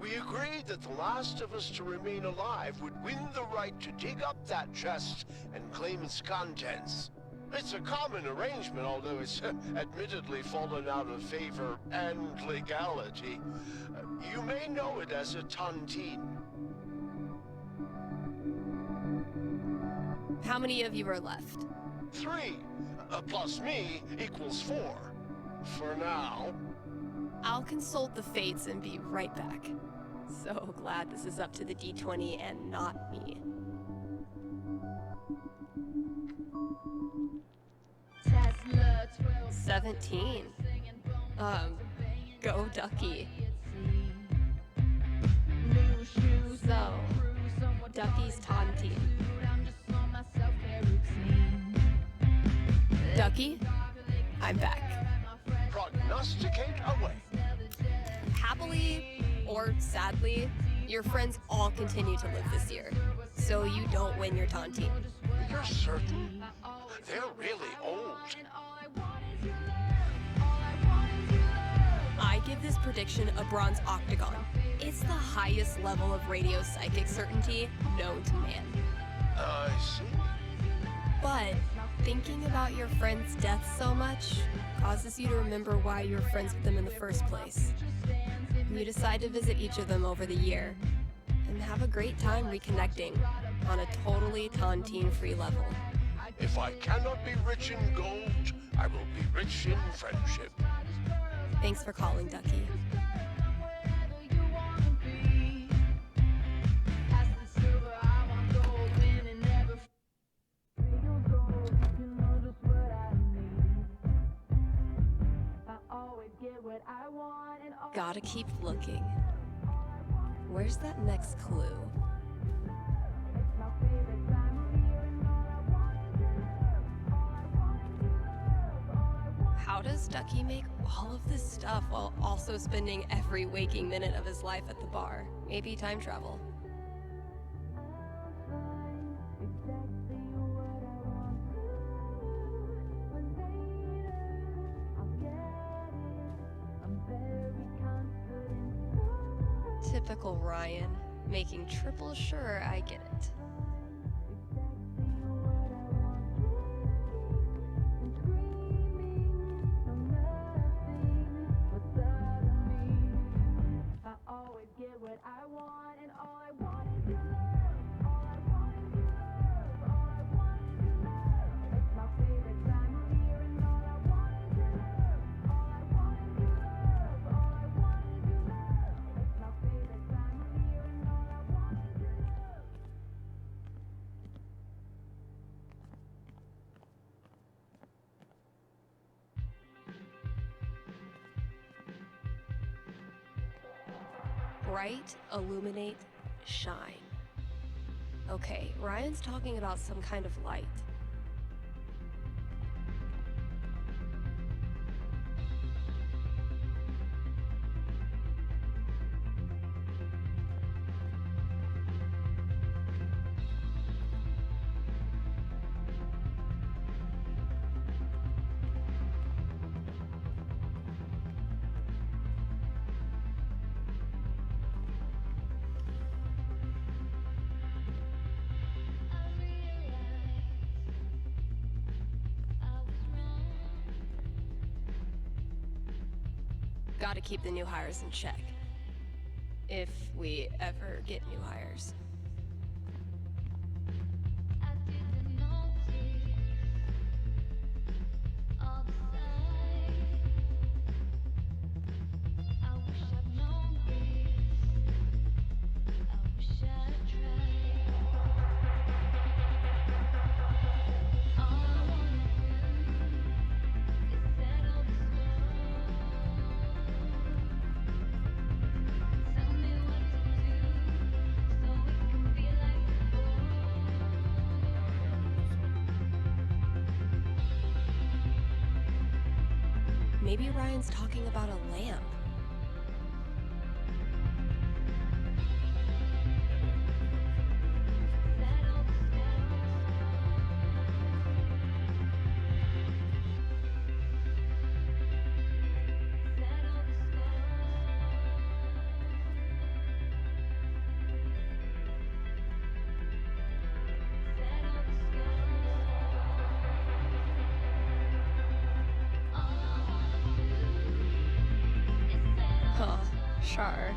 We agreed that the last of us to remain alive would win the right to dig up that chest and claim its contents. It's a common arrangement, although it's admittedly fallen out of favor and legality. You may know it as a tontine. How many of you are left? 3, plus me equals 4. For now. I'll consult the fates and be right back. So glad this is up to the D20 and not me. Tesla 17. Go Ducky. So, Ducky's tontine. Ducky, I'm back. Prognosticate away. Happily, or sadly, your friends all continue to live this year. So you don't win your tontine. You're certain? They're really old. I give this prediction a bronze octagon. It's the highest level of radio psychic certainty known to man. I see. But thinking about your friend's death so much causes you to remember why you were friends with them in the first place. You decide to visit each of them over the year and have a great time reconnecting on a totally tontine-free level. If I cannot be rich in gold, I will be rich in friendship. Thanks for calling, Ducky. Gotta keep looking. Where's that next clue? How does Ducky make all of this stuff while also spending every waking minute of his life at the bar? Maybe time travel. Typical Ryan, making triple sure I get it. Bright, illuminate, shine. Okay, Ryan's talking about some kind of light. Gotta keep the new hires in check. If we ever get new hires. Maybe Ryan's talking about a lamp. Huh, sure.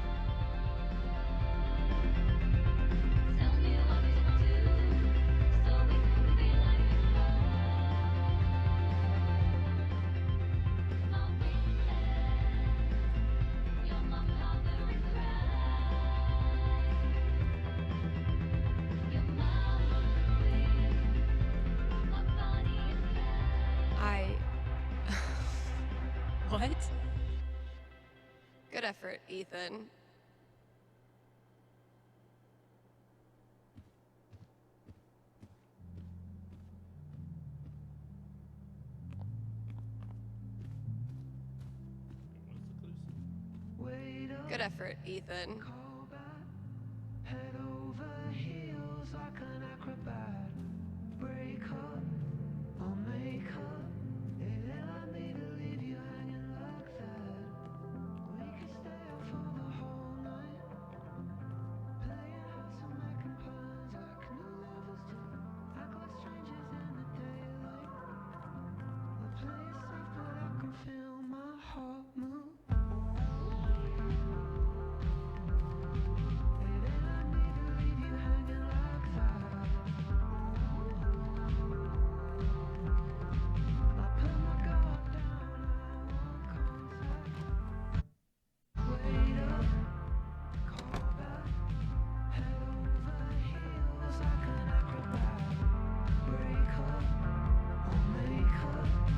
What? Good effort, Ethan. Good effort, Ethan. Head over heels like an acrobat. Break up or make up. Is it like me to leave you hanging like that? We could stay up for the whole night. Playing house and making plans like new lovers do. Act like strangers in the daylight. We play it safe, but I can feel my heart move.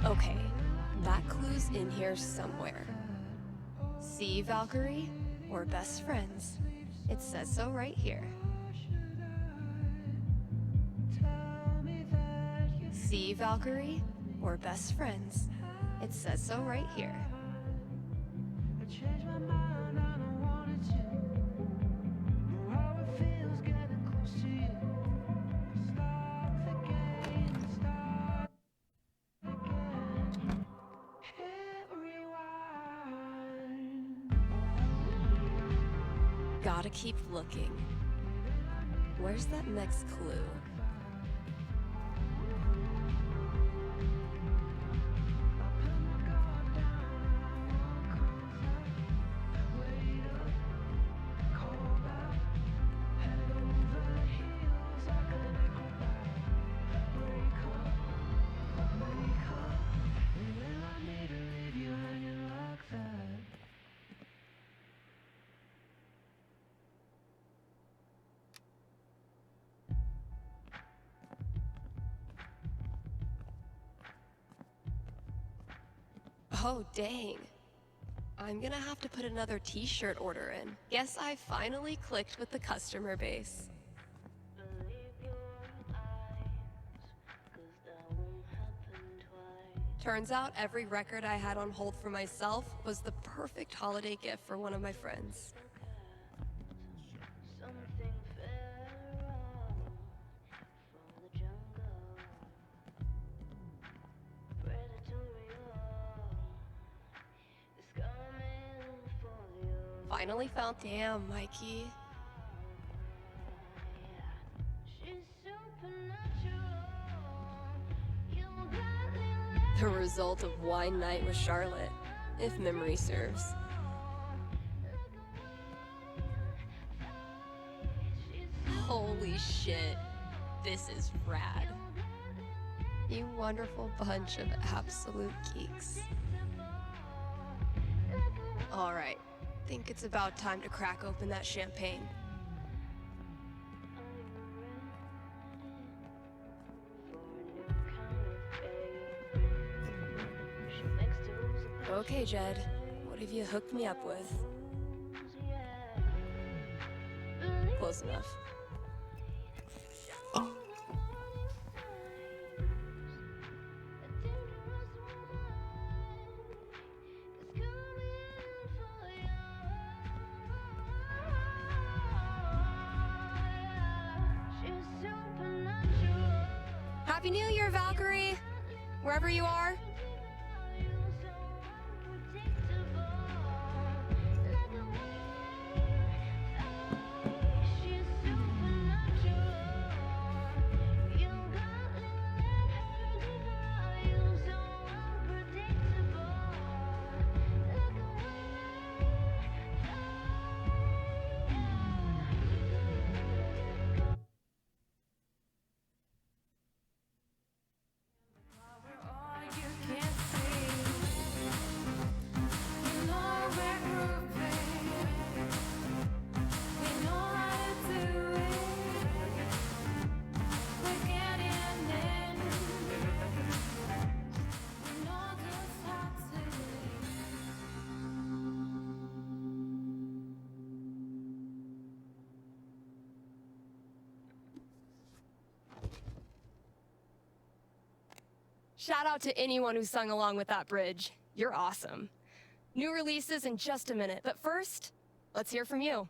Okay, that clue's in here somewhere. See, Valkyrie? We're best friends. It says so right here. See, Valkyrie? We're best friends. It says so right here. I changed my mind, I don't want it to. Know how it feels getting close to you. Stop the game, start again. Hit rewind. Gotta keep looking. Where's that next clue? Oh, dang. I'm gonna have to put another t-shirt order in. Guess I finally clicked with the customer base. Turns out every record I had on hold for myself was the perfect holiday gift for one of my friends. Finally found. Damn, Mikey. The result of wine night with Charlotte, if memory serves. Holy shit. This is rad. You wonderful bunch of absolute geeks. Alright, think it's about time to crack open that champagne. Okay, Jed, what have you hooked me up with? Close enough. Happy New Year, Valkyrie! Wherever you are. Shout out to anyone who sung along with that bridge. You're awesome. New releases in just a minute, but first, let's hear from you.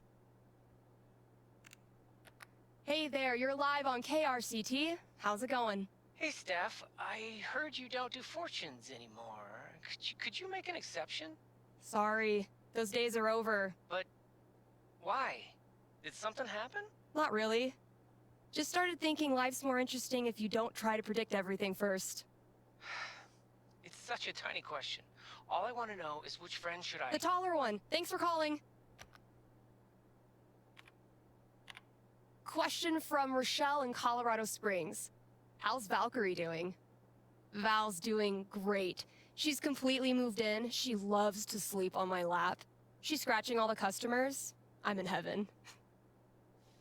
Hey there, you're live on KRCT. How's it going? Hey, Steph. I heard you don't do fortunes anymore. Could you make an exception? Sorry, those days are over. But why? Did something happen? Not really. Just started thinking life's more interesting if you don't try to predict everything first. It's such a tiny question. All I want to know is which friend should I... The taller one. Thanks for calling. Question from Rochelle in Colorado Springs. How's Valkyrie doing? Val's doing great. She's completely moved in. She loves to sleep on my lap. She's scratching all the customers. I'm in heaven.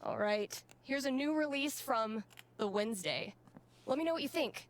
All right, here's a new release from The Wednesday. Let me know what you think.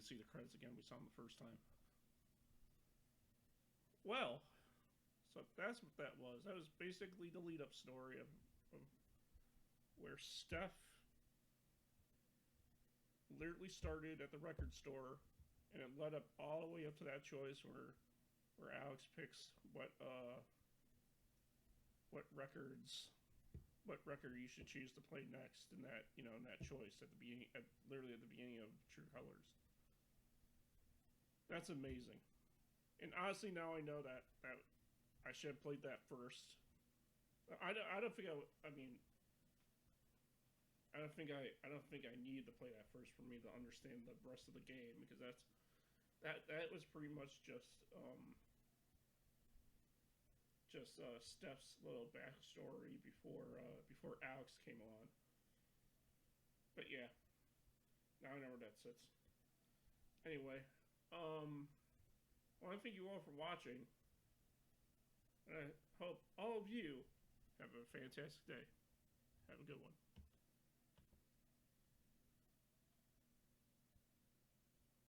See the credits again. We saw them the first time. Well, so that's what that was. That was basically the lead-up story of where Steph literally started at the record store, and it led up all the way up to that choice where Alex picks what record you should choose to play next in that in that choice at the beginning, literally at the beginning of True Colors. That's amazing. And honestly, now I know that I should have played that first. I don't think I don't think I needed to play that first for me to understand the rest of the game, because that was pretty much just just Steph's little backstory before Alex came along. But yeah, now I know where that sits. Anyway, I want to thank you all for watching. And I hope all of you have a fantastic day. Have a good one.